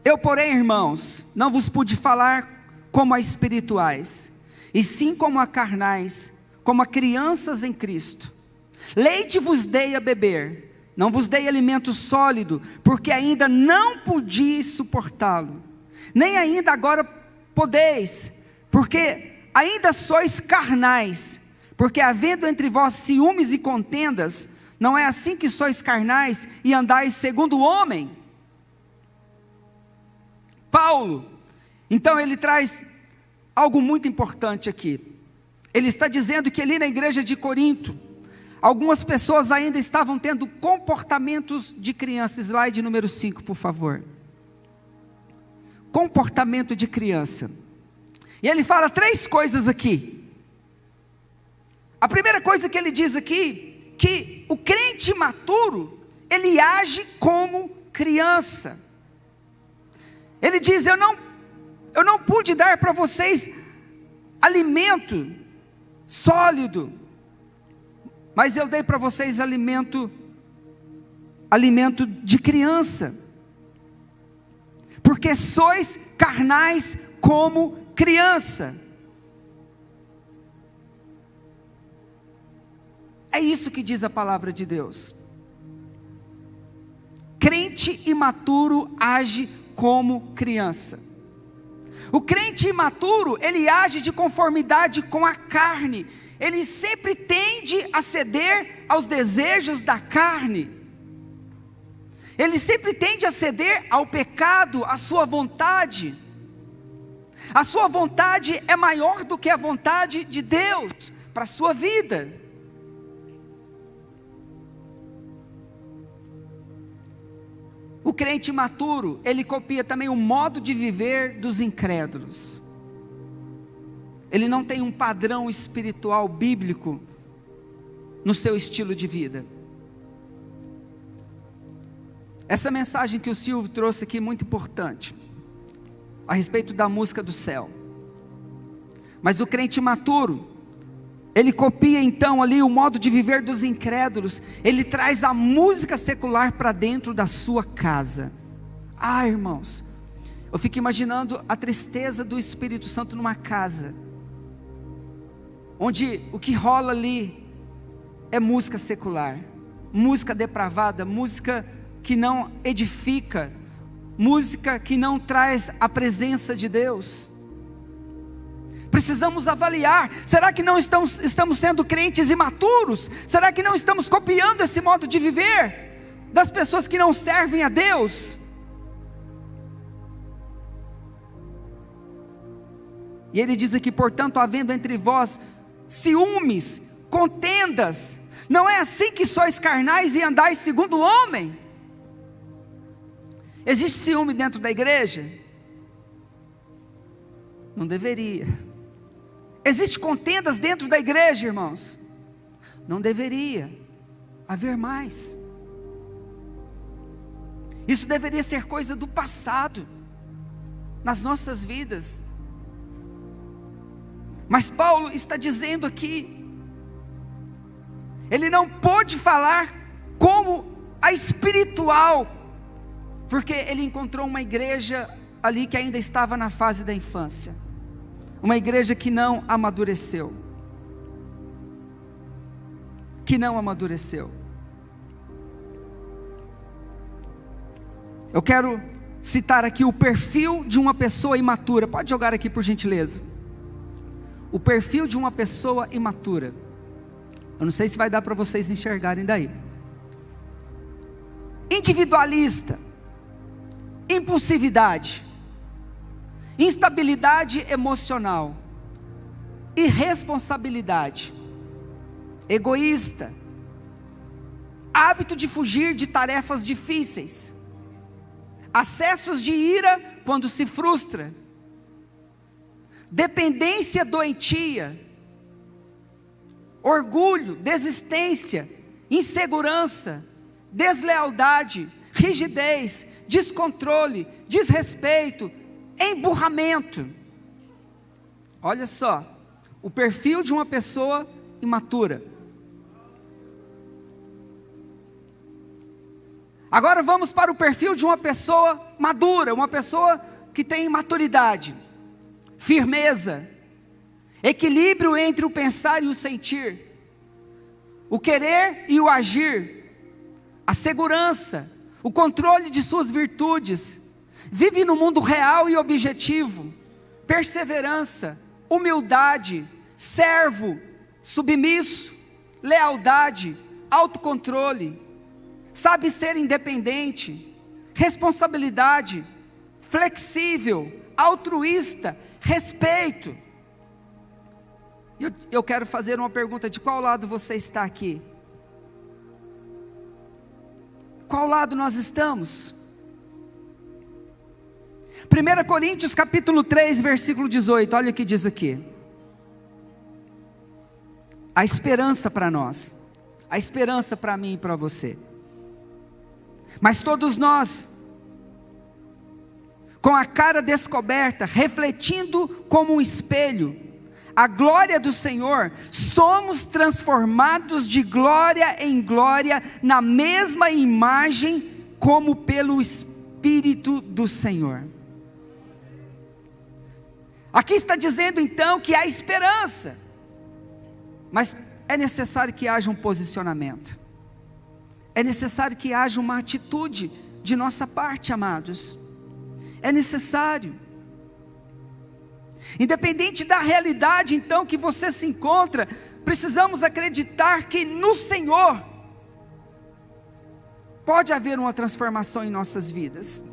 Eu, porém, irmãos, não vos pude falar como a espirituais, e sim como a carnais, como a crianças em Cristo. Leite vos dei a beber, não vos dei alimento sólido, porque ainda não podies suportá-lo, nem ainda agora podeis, porque ainda sois carnais, porque havendo entre vós ciúmes e contendas, não é assim que sois carnais e andais segundo o homem? Paulo, então ele traz algo muito importante aqui. Ele está dizendo que ali na igreja de Corinto, algumas pessoas ainda estavam tendo comportamentos de criança. Slide número 5, por favor. Comportamento de criança. E ele fala 3 coisas aqui. A primeira coisa que ele diz aqui, que o crente maturo, ele age como criança. Ele diz, eu não pude dar para vocês alimento sólido, mas eu dei para vocês alimento de criança, porque sois carnais como criança. É isso que diz a palavra de Deus. Crente imaturo age como criança. O crente imaturo, ele age de conformidade com a carne. Ele sempre tende a ceder aos desejos da carne. Ele sempre tende a ceder ao pecado, à sua vontade. A sua vontade é maior do que a vontade de Deus para a sua vida. O crente imaturo, ele copia também o modo de viver dos incrédulos. Ele não tem um padrão espiritual bíblico no seu estilo de vida. Essa mensagem que o Silvio trouxe aqui é muito importante, a respeito da música do céu. Mas o crente imaturo, ele copia então ali o modo de viver dos incrédulos. Ele traz a música secular para dentro da sua casa. Ah, irmãos, eu fico imaginando a tristeza do Espírito Santo numa casa, onde o que rola ali é música secular, música depravada, música que não edifica, música que não traz a presença de Deus. Precisamos avaliar, será que não estamos sendo crentes imaturos? Será que não estamos copiando esse modo de viver das pessoas que não servem a Deus? E ele diz aqui, portanto, havendo entre vós ciúmes, contendas, não é assim que sois carnais e andais segundo o homem? Existe ciúme dentro da igreja? Não deveria. Existe contendas dentro da igreja, irmãos? Não deveria haver mais. Isso deveria ser coisa do passado, nas nossas vidas. Mas Paulo está dizendo aqui, ele não pôde falar como a espiritual, porque ele encontrou uma igreja ali que ainda estava na fase da infância, uma igreja que não amadureceu, Eu quero citar aqui o perfil de uma pessoa imatura. Pode jogar aqui por gentileza. O perfil de uma pessoa imatura. Eu não sei se vai dar para vocês enxergarem daí. Individualista, impulsividade, instabilidade emocional, irresponsabilidade, egoísta, hábito de fugir de tarefas difíceis, acessos de ira quando se frustra, dependência doentia, orgulho, desistência, insegurança, deslealdade, rigidez, descontrole, desrespeito, emburramento. Olha só, o perfil de uma pessoa imatura. Agora vamos para o perfil de uma pessoa madura, uma pessoa que tem maturidade, firmeza, equilíbrio entre o pensar e o sentir, o querer e o agir, a segurança, o controle de suas virtudes, vive no mundo real e objetivo, perseverança, humildade, servo, submisso, lealdade, autocontrole, sabe ser independente, responsabilidade, flexível, altruísta, respeito. Eu quero fazer uma pergunta: de qual lado você está aqui? Qual lado nós estamos? 1 Coríntios capítulo 3, versículo 18, olha o que diz aqui. A esperança para nós, a esperança para mim e para você. Mas todos nós, com a cara descoberta, refletindo como um espelho a glória do Senhor, somos transformados de glória em glória, na mesma imagem, como pelo Espírito do Senhor. Aqui está dizendo então que há esperança, mas é necessário que haja um posicionamento, é necessário que haja uma atitude de nossa parte, amados, é necessário. Independente da realidade então que você se encontra, precisamos acreditar que no Senhor pode haver uma transformação em nossas vidas,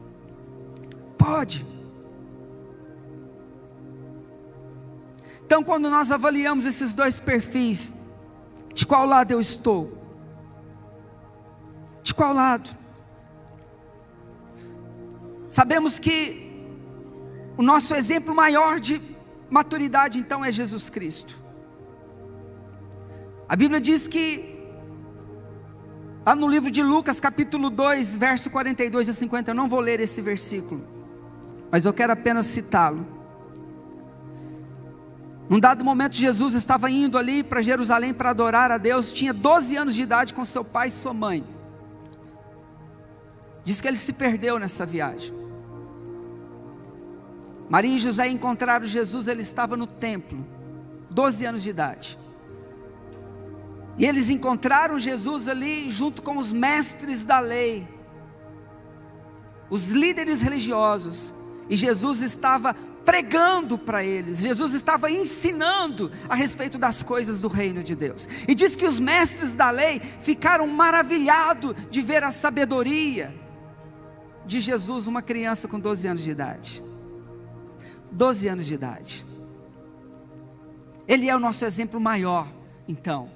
pode. Então, quando nós avaliamos esses dois perfis, de qual lado eu estou? De qual lado? Sabemos que o nosso exemplo maior de maturidade então é Jesus Cristo. A Bíblia diz que, lá no livro de Lucas capítulo 2, verso 42 a 50, eu não vou ler esse versículo, mas eu quero apenas citá-lo. Num dado momento Jesus estava indo ali para Jerusalém para adorar a Deus, tinha 12 anos de idade com seu pai e sua mãe. Diz que ele se perdeu nessa viagem. Maria e José encontraram Jesus, ele estava no templo, 12 anos de idade. E eles encontraram Jesus ali junto com os mestres da lei, os líderes religiosos, e Jesus estava pregando para eles, Jesus estava ensinando a respeito das coisas do reino de Deus. E diz que os mestres da lei ficaram maravilhados de ver a sabedoria de Jesus, uma criança com 12 anos de idade. 12 anos de idade. Ele é o nosso exemplo maior, então.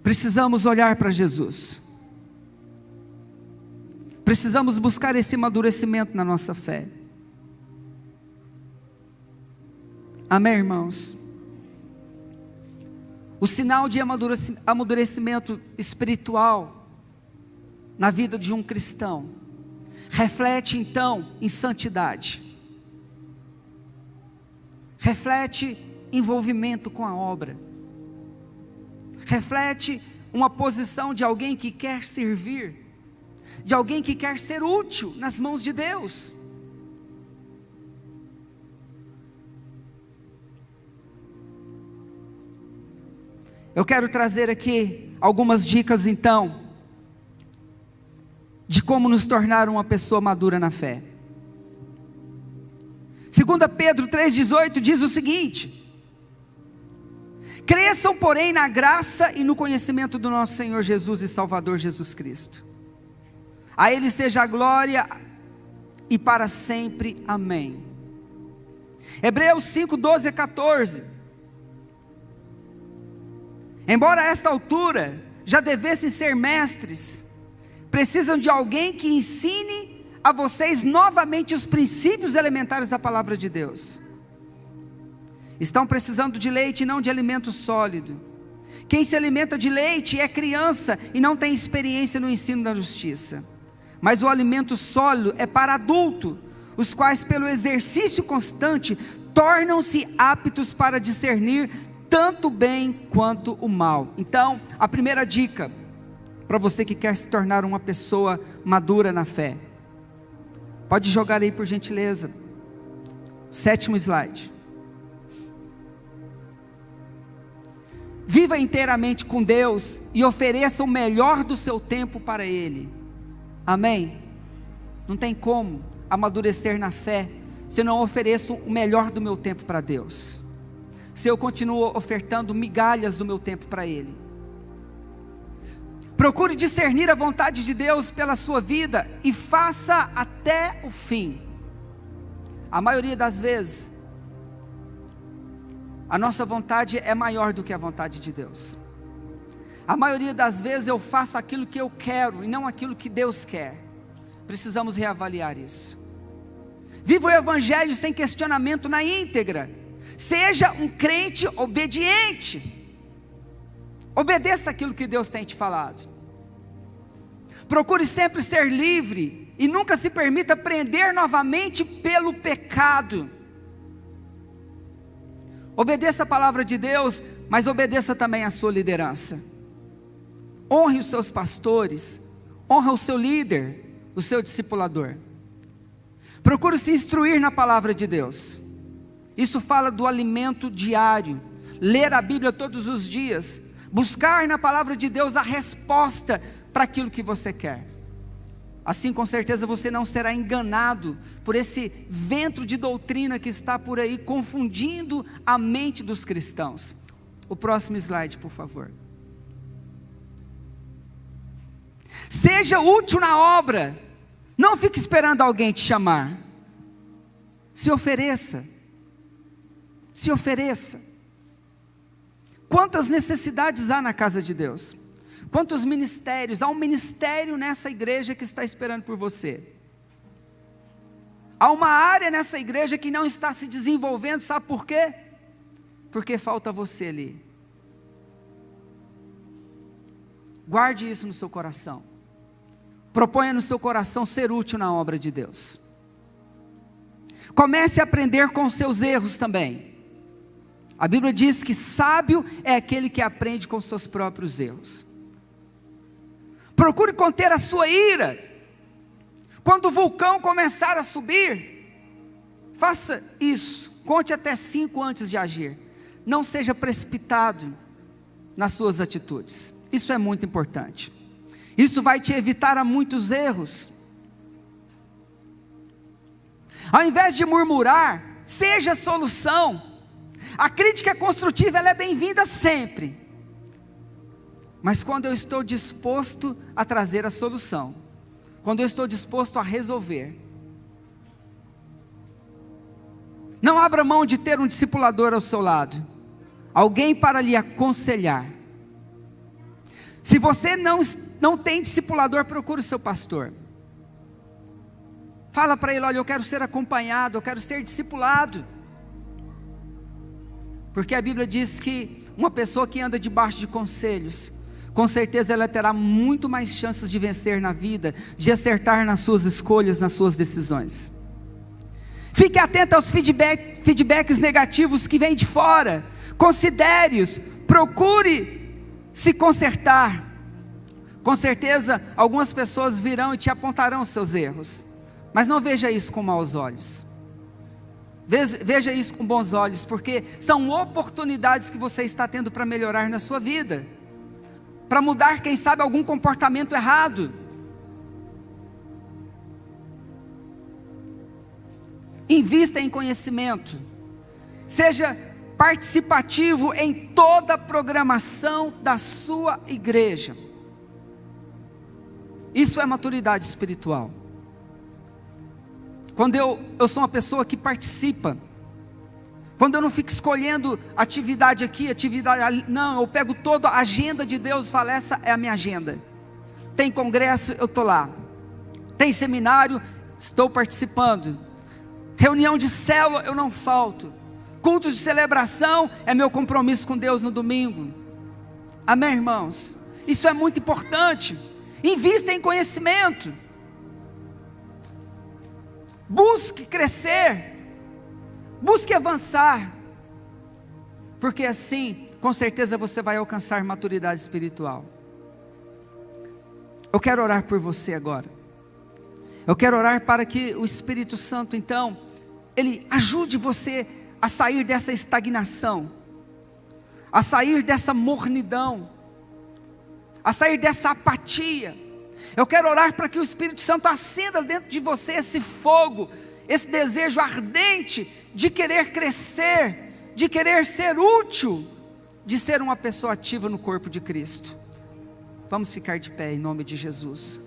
Precisamos olhar para Jesus. Precisamos buscar esse amadurecimento na nossa fé. Amém, irmãos? O sinal de amadurecimento espiritual na vida de um cristão reflete então em santidade, reflete envolvimento com a obra, reflete uma posição de alguém que quer servir, de alguém que quer ser útil nas mãos de Deus. Eu quero trazer aqui algumas dicas então, de como nos tornar uma pessoa madura na fé. 2 Pedro 3,18 diz o seguinte: cresçam porém na graça e no conhecimento do nosso Senhor Jesus e Salvador Jesus Cristo. A Ele seja a glória e para sempre, amém. Hebreus 5, 12 a 14. Embora a esta altura já devessem ser mestres, precisam de alguém que ensine a vocês novamente os princípios elementares da palavra de Deus. Estão precisando de leite e não de alimento sólido. Quem se alimenta de leite é criança e não tem experiência no ensino da justiça. Mas o alimento sólido é para adulto, os quais pelo exercício constante tornam-se aptos para discernir tanto o bem quanto o mal. Então, a primeira dica para você que quer se tornar uma pessoa madura na fé. Pode jogar aí por gentileza. 7º slide. Viva inteiramente com Deus e ofereça o melhor do seu tempo para Ele. Amém? Não tem como amadurecer na fé se eu não ofereço o melhor do meu tempo para Deus. Se eu continuo ofertando migalhas do meu tempo para Ele. Procure discernir a vontade de Deus pela sua vida e faça até o fim. A maioria das vezes, a nossa vontade é maior do que a vontade de Deus. A maioria das vezes eu faço aquilo que eu quero e não aquilo que Deus quer. Precisamos reavaliar isso. Viva o Evangelho sem questionamento na íntegra. Seja um crente obediente. Obedeça aquilo que Deus tem te falado. Procure sempre ser livre e nunca se permita prender novamente pelo pecado. Obedeça a palavra de Deus, mas obedeça também a sua liderança. Honre os seus pastores, honra o seu líder, o seu discipulador. Procure se instruir na palavra de Deus. Isso fala do alimento diário, ler a Bíblia todos os dias, buscar na palavra de Deus a resposta para aquilo que você quer. Assim, com certeza, você não será enganado por esse vento de doutrina que está por aí, confundindo a mente dos cristãos. O próximo slide, por favor. Seja útil na obra, não fique esperando alguém te chamar. Se ofereça. Se ofereça. Quantas necessidades há na casa de Deus? Quantos ministérios? Há um ministério nessa igreja que está esperando por você. Há uma área nessa igreja que não está se desenvolvendo, sabe por quê? Porque falta você ali. Guarde isso no seu coração. Proponha no seu coração ser útil na obra de Deus. Comece a aprender com os seus erros também. A Bíblia diz que sábio é aquele que aprende com os seus próprios erros. Procure conter a sua ira. Quando o vulcão começar a subir, faça isso. Conte até 5 antes de agir. Não seja precipitado nas suas atitudes. Isso é muito importante. Isso vai te evitar a muitos erros. Ao invés de murmurar, seja a solução. A crítica construtiva, ela é bem-vinda sempre. Mas quando eu estou disposto a trazer a solução, quando eu estou disposto a resolver, não abra mão de ter um discipulador ao seu lado, alguém para lhe aconselhar. Se você não tem discipulador, procure o seu pastor. Fala para ele: olha, eu quero ser acompanhado, eu quero ser discipulado. Porque a Bíblia diz que uma pessoa que anda debaixo de conselhos, com certeza ela terá muito mais chances de vencer na vida, de acertar nas suas escolhas, nas suas decisões. Fique atento aos feedbacks negativos que vêm de fora, considere-os, procure se consertar. Com certeza algumas pessoas virão e te apontarão os seus erros, mas não veja isso com maus olhos. Veja isso com bons olhos, porque são oportunidades que você está tendo para melhorar na sua vida, para mudar, quem sabe, algum comportamento errado. Invista em conhecimento, seja participativo em toda a programação da sua igreja. Isso é maturidade espiritual. Quando eu sou uma pessoa que participa, quando eu não fico escolhendo atividade aqui, atividade ali, não, eu pego toda a agenda de Deus e falo: essa é a minha agenda. Tem congresso, eu estou lá. Tem seminário, estou participando. Reunião de célula, eu não falto. Cultos de celebração é meu compromisso com Deus no domingo. Amém, irmãos? Isso é muito importante. Invista em conhecimento. Busque crescer. Busque avançar. Porque assim, com certeza você vai alcançar maturidade espiritual. Eu quero orar por você agora. Eu quero orar para que o Espírito Santo, então, ele ajude você a sair dessa estagnação, a sair dessa mornidão, a sair dessa apatia. Eu quero orar para que o Espírito Santo acenda dentro de você esse fogo, esse desejo ardente de querer crescer, de querer ser útil, de ser uma pessoa ativa no corpo de Cristo. Vamos ficar de pé em nome de Jesus.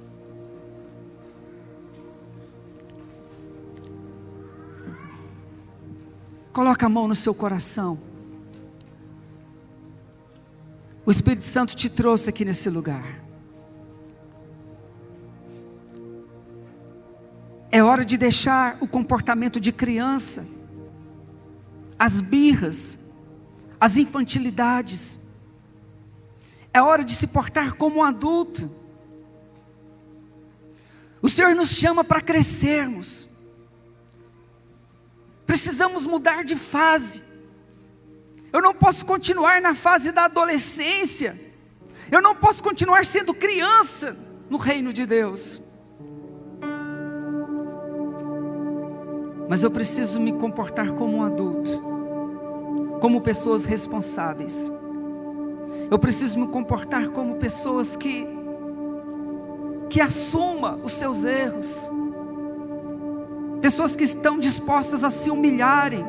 Coloca a mão no seu coração. O Espírito Santo te trouxe aqui nesse lugar. É hora de deixar o comportamento de criança, as birras, as infantilidades. É hora de se portar como um adulto. O Senhor nos chama para crescermos. Precisamos mudar de fase. Eu não posso continuar na fase da adolescência. Eu não posso continuar sendo criança no reino de Deus. Mas eu preciso me comportar como um adulto, como pessoas responsáveis. Eu preciso me comportar como pessoas que assumam os seus erros. Pessoas que estão dispostas a se humilharem,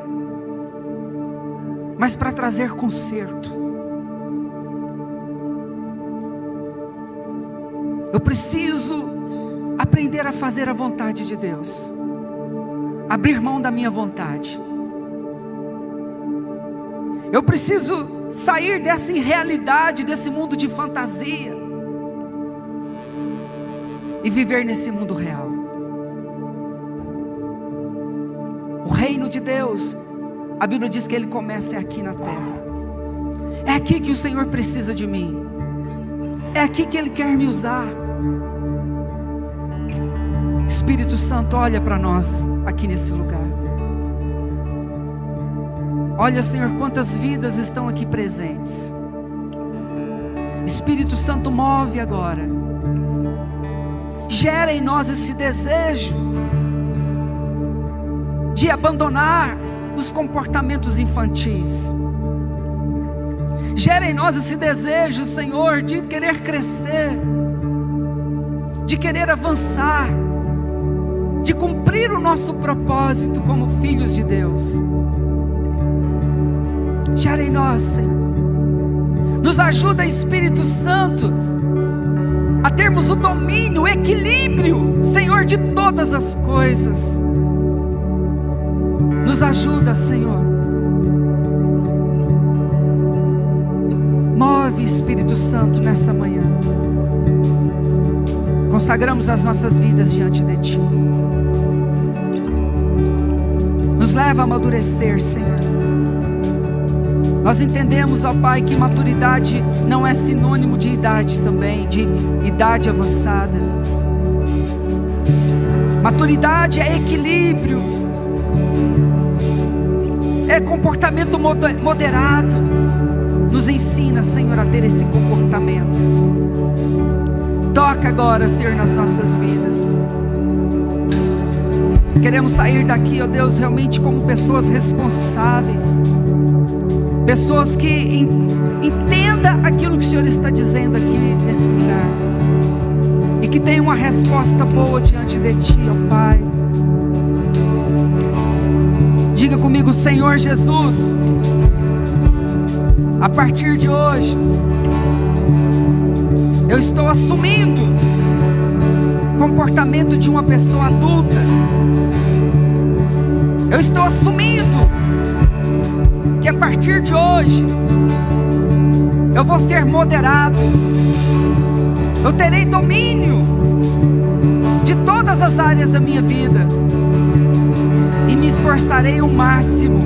mas para trazer conserto. Eu preciso aprender a fazer a vontade de Deus, abrir mão da minha vontade. Eu preciso sair dessa irrealidade, desse mundo de fantasia, e viver nesse mundo real. O reino de Deus, a Bíblia diz que ele começa aqui na terra. É aqui que o Senhor precisa de mim. É aqui que Ele quer me usar. Espírito Santo, olha para nós aqui nesse lugar. Olha, Senhor, quantas vidas estão aqui presentes. Espírito Santo, move agora. Gera em nós esse desejo de abandonar os comportamentos infantis. Gera em nós esse desejo, Senhor, de querer crescer, de querer avançar, de cumprir o nosso propósito como filhos de Deus. Gera em nós, Senhor. Nos ajuda, Espírito Santo, a termos o domínio, o equilíbrio, Senhor, de todas as coisas. Nos ajuda, Senhor. Move, Espírito Santo, nessa manhã. Consagramos as nossas vidas diante de Ti. Nos leva a amadurecer, Senhor. Nós entendemos, ó Pai, que maturidade não é sinônimo de idade também, de idade avançada. Maturidade é equilíbrio, é comportamento moderado. Nos ensina, Senhor, a ter esse comportamento. Toca agora, Senhor, nas nossas vidas. Queremos sair daqui, ó Deus, realmente como pessoas responsáveis, pessoas que entendam aquilo que o Senhor está dizendo aqui nesse lugar, e que tenham uma resposta boa diante de Ti, ó Pai. Diga comigo: Senhor Jesus, a partir de hoje, eu estou assumindo o comportamento de uma pessoa adulta. Eu estou assumindo que a partir de hoje eu vou ser moderado. Eu terei domínio de todas as áreas da minha vida e me esforçarei o máximo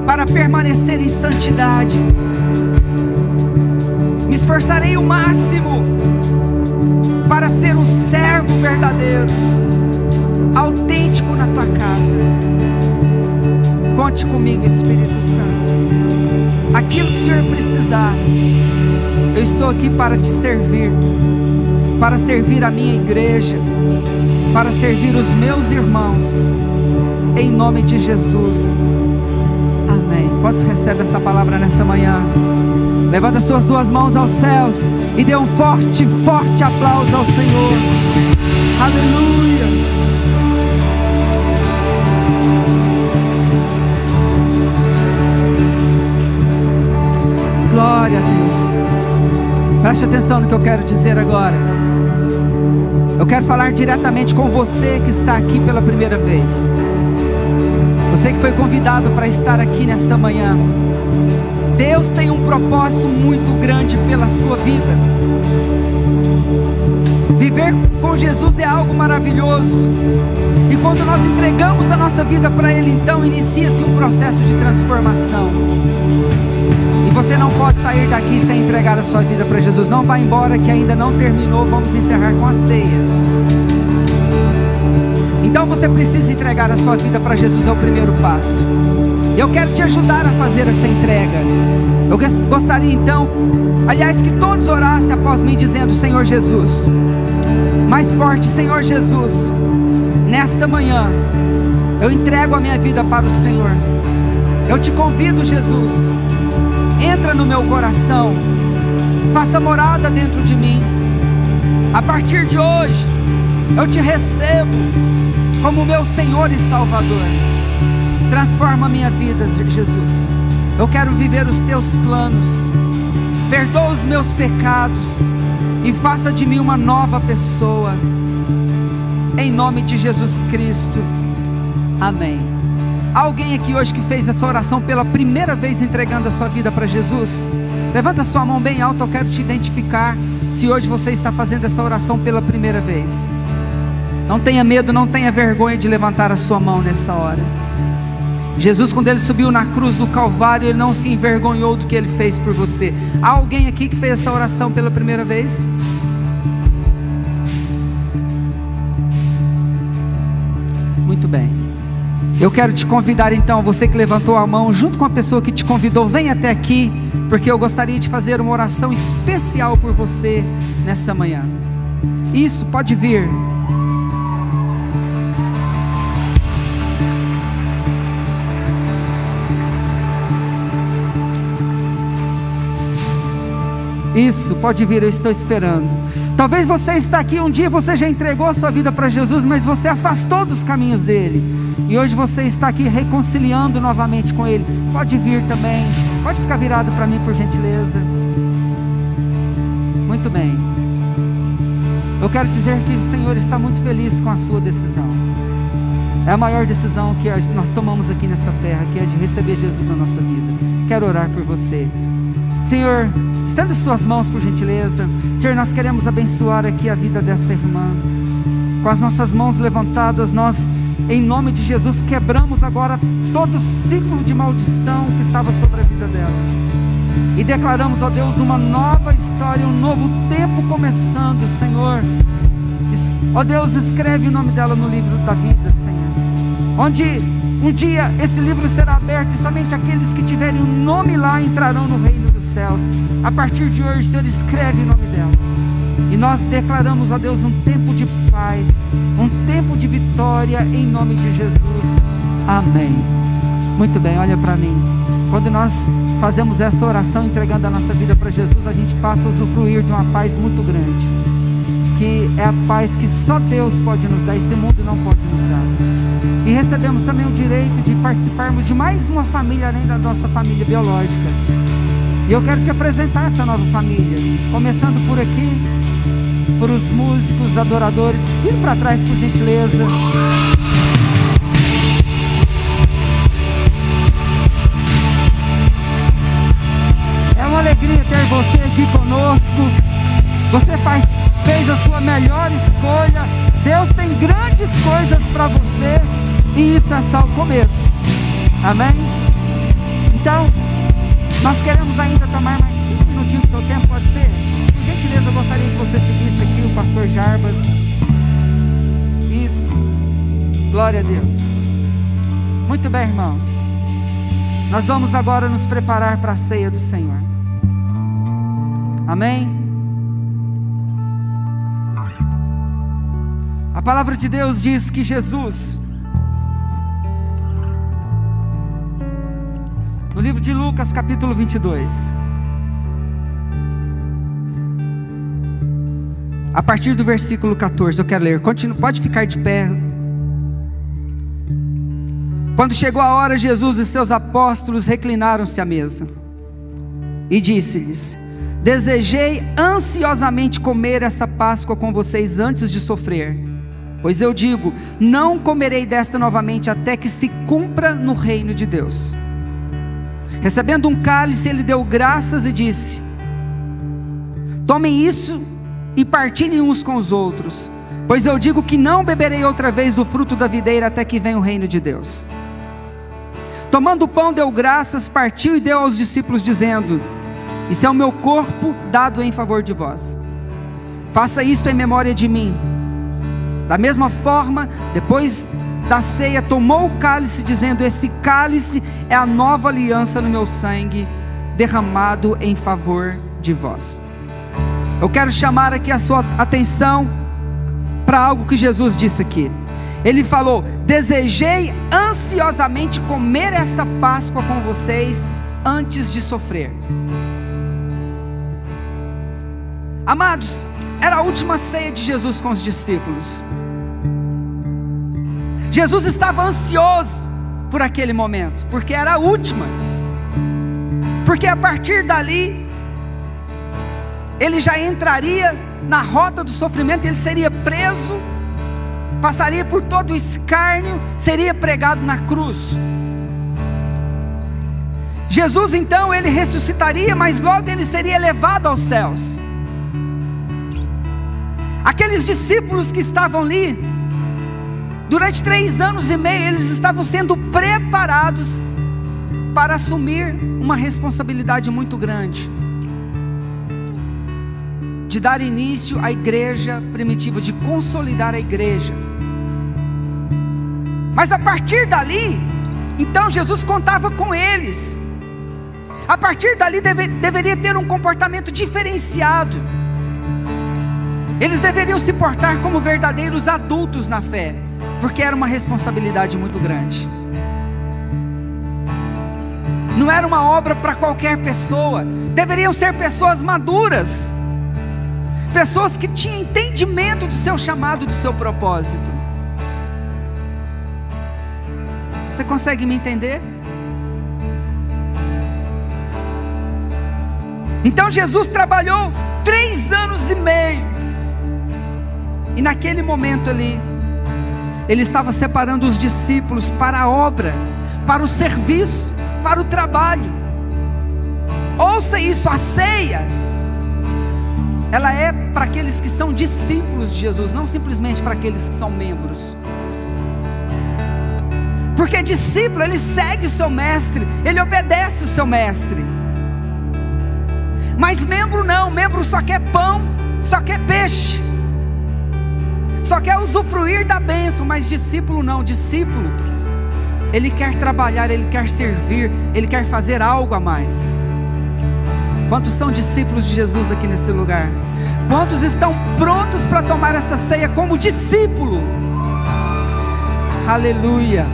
para permanecer em santidade. Me esforçarei o máximo para ser um servo verdadeiro, autêntico na tua casa. Conte comigo, Espírito Santo. Aquilo que o Senhor precisar, eu estou aqui para te servir, para servir a minha igreja, para servir os meus irmãos, em nome de Jesus. Amém. Quantos recebem essa palavra nessa manhã? Levanta suas duas mãos aos céus e dê um forte, forte aplauso ao Senhor. Aleluia. Glória a Deus. Preste atenção no que eu quero dizer agora. Eu quero falar diretamente com você que está aqui pela primeira vez. Você que foi convidado para estar aqui nessa manhã. Deus tem um propósito muito grande pela sua vida. Viver com Jesus é algo maravilhoso. E quando nós entregamos a nossa vida para Ele, então inicia-se um processo de transformação. E você não pode sair daqui sem entregar a sua vida para Jesus. Não vá embora que ainda não terminou. Vamos encerrar com a ceia. Então você precisa entregar a sua vida para Jesus, é o primeiro passo. Eu quero te ajudar a fazer essa entrega. Eu gostaria então, aliás, que todos orassem após mim dizendo: Senhor Jesus, mais forte, Senhor Jesus, nesta manhã eu entrego a minha vida para o Senhor. Eu te convido, Jesus, entra no meu coração, faça morada dentro de mim. A partir de hoje eu te recebo como meu Senhor e Salvador. Transforma a minha vida, Jesus. Eu quero viver os teus planos. Perdoa os meus pecados e faça de mim uma nova pessoa. Em nome de Jesus Cristo. Amém. Há alguém aqui hoje que fez essa oração pela primeira vez, entregando a sua vida para Jesus? Levanta a sua mão bem alta, eu quero te identificar se hoje você está fazendo essa oração pela primeira vez. Não tenha medo, não tenha vergonha de levantar a sua mão nessa hora. Jesus, quando Ele subiu na cruz do Calvário, Ele não se envergonhou do que Ele fez por você. Há alguém aqui que fez essa oração pela primeira vez? Muito bem. Eu quero te convidar então, você que levantou a mão, junto com a pessoa que te convidou, vem até aqui, porque eu gostaria de fazer uma oração especial por você nessa manhã. Isso, pode vir. Isso, pode vir, eu estou esperando. Talvez você está aqui, um dia você já entregou a sua vida para Jesus, mas você afastou dos caminhos dele, e hoje você está aqui reconciliando novamente com Ele. Pode vir também, pode ficar virado para mim por gentileza. Muito bem. Eu quero dizer que o Senhor está muito feliz com a sua decisão. É a maior decisão que nós tomamos aqui nessa terra, que é de receber Jesus na nossa vida. Quero orar por você. Senhor, estenda suas mãos por gentileza. Senhor, nós queremos abençoar aqui a vida dessa irmã. Com as nossas mãos levantadas, nós, em nome de Jesus, quebramos agora todo ciclo de maldição que estava sobre a vida dela. E declaramos, ó Deus, uma nova história, um novo tempo começando, Senhor. Ó Deus, escreve o nome dela no livro da vida, Senhor. Onde um dia esse livro será aberto e somente aqueles que tiverem o nome lá entrarão no reino dos céus. A partir de hoje, Senhor, escreve o nome dela. E nós declaramos, ó Deus, um tempo de paz, um tempo de vitória, em nome de Jesus. Amém. Muito bem, olha para mim. Quando nós fazemos essa oração entregando a nossa vida para Jesus, a gente passa a usufruir de uma paz muito grande, que é a paz que só Deus pode nos dar, esse mundo não pode nos dar. E recebemos também o direito de participarmos de mais uma família além da nossa família biológica. E eu quero te apresentar essa nova família, começando por aqui, por os músicos, adoradores. Vira para trás, por gentileza. É uma alegria ter você aqui conosco. Você fez a sua melhor escolha. Deus tem grandes coisas para você, e isso é só o começo. Amém? Nós queremos ainda tomar mais 5 minutinhos do seu tempo, pode ser? Por gentileza, eu gostaria que você seguisse aqui o pastor Jarbas. Isso. Glória a Deus. Muito bem, irmãos. Nós vamos agora nos preparar para a ceia do Senhor. Amém? A palavra de Deus diz que Jesus, no livro de Lucas, capítulo 22, a partir do versículo 14, eu quero ler. Pode ficar de pé. Quando chegou a hora, Jesus e seus apóstolos reclinaram-se à mesa e disse-lhes: desejei ansiosamente comer essa Páscoa com vocês antes de sofrer. Pois eu digo, não comerei desta novamente até que se cumpra no reino de Deus. Recebendo um cálice, ele deu graças e disse: tomem isso e partilhem uns com os outros, pois eu digo que não beberei outra vez do fruto da videira até que venha o reino de Deus. Tomando o pão, deu graças, partiu e deu aos discípulos, dizendo: isso é o meu corpo dado em favor de vós. Faça isto em memória de mim. Da mesma forma, depois da ceia, tomou o cálice, dizendo: esse cálice é a nova aliança no meu sangue, derramado em favor de vós. Eu quero chamar aqui a sua atenção para algo que Jesus disse aqui. Ele falou: desejei ansiosamente comer essa Páscoa com vocês antes de sofrer. Amados, era a última ceia de Jesus com os discípulos. Jesus estava ansioso por aquele momento, porque era a última. Porque a partir dali, ele já entraria na rota do sofrimento, ele seria preso, passaria por todo o escárnio, seria pregado na cruz. Jesus então, ele ressuscitaria, mas logo ele seria elevado aos céus. Aqueles discípulos que estavam ali, durante 3 anos e meio, eles estavam sendo preparados para assumir uma responsabilidade muito grande, de dar início à igreja primitiva, de consolidar a igreja. Mas a partir dali, então Jesus contava com eles. A partir dali deveria ter um comportamento diferenciado. Eles deveriam se portar como verdadeiros adultos na fé, porque era uma responsabilidade muito grande. Não era uma obra para qualquer pessoa. Deveriam ser pessoas maduras, pessoas que tinham entendimento do seu chamado, do seu propósito. Você consegue me entender? Então Jesus trabalhou 3 anos e meio. E naquele momento ali, ele estava separando os discípulos para a obra, para o serviço, para o trabalho. Ouça isso, a ceia, ela é para aqueles que são discípulos de Jesus, não simplesmente para aqueles que são membros. Porque discípulo, ele segue o seu mestre, ele obedece o seu mestre. Mas membro não, membro só quer pão, só quer peixe, só quer usufruir da bênção. Mas discípulo não, discípulo, ele quer trabalhar, ele quer servir, ele quer fazer algo a mais. Quantos são discípulos de Jesus aqui nesse lugar? Quantos estão prontos para tomar essa ceia como discípulo? Aleluia.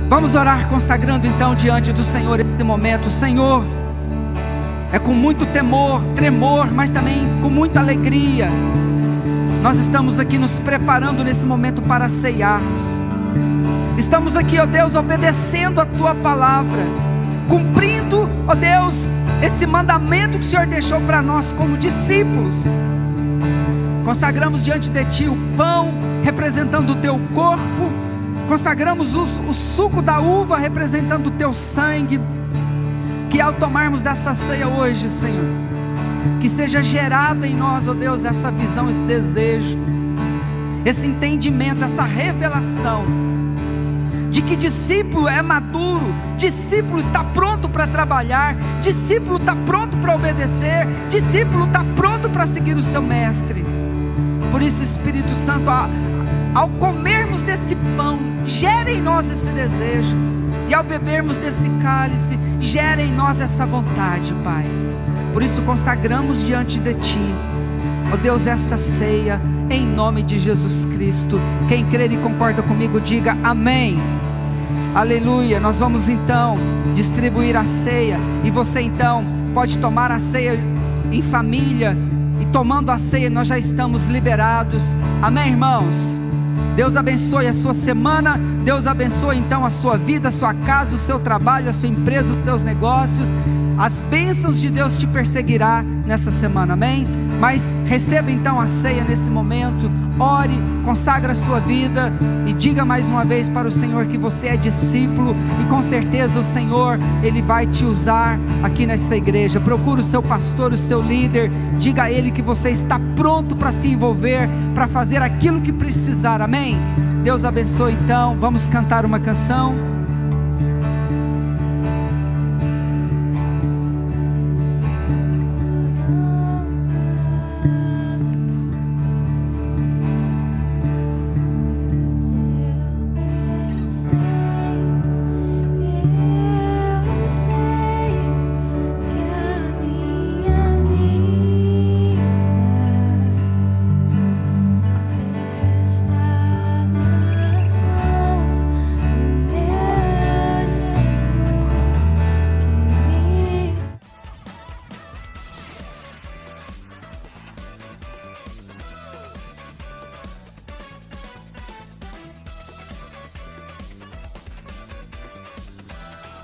Vamos orar consagrando então diante do Senhor esse momento. Senhor, é com muito temor, tremor, mas também com muita alegria, nós estamos aqui nos preparando nesse momento para ceiarmos. Estamos aqui, ó Deus, obedecendo a Tua palavra, cumprindo, ó Deus, esse mandamento que o Senhor deixou para nós como discípulos. Consagramos diante de Ti o pão, representando o Teu corpo. Consagramos o suco da uva, representando o Teu sangue. Que ao tomarmos dessa ceia hoje, Senhor, que seja gerada em nós, ó Deus, essa visão, esse desejo, esse entendimento, essa revelação de que discípulo é maduro, discípulo está pronto para trabalhar, discípulo está pronto para obedecer, discípulo está pronto para seguir o seu mestre. Por isso, Espírito Santo, ao comermos desse pão, gera em nós esse desejo, e ao bebermos desse cálice, gera em nós essa vontade, Pai. Por isso consagramos diante de Ti, ó Deus, essa ceia, em nome de Jesus Cristo. Quem crer e concorda comigo, diga amém. Aleluia. Nós vamos então distribuir a ceia, e você então pode tomar a ceia em família, e tomando a ceia nós já estamos liberados. Amém, irmãos? Deus abençoe a sua semana, Deus abençoe então a sua vida, a sua casa, o seu trabalho, a sua empresa, os seus negócios. As bênçãos de Deus te perseguirá nessa semana, amém? Mas receba então a ceia nesse momento, ore, consagra a sua vida e diga mais uma vez para o Senhor que você é discípulo, e com certeza o Senhor, Ele vai te usar aqui nessa igreja. Procure o seu pastor, o seu líder, diga a ele que você está pronto para se envolver, para fazer aquilo que precisar, amém? Deus abençoe então, vamos cantar uma canção.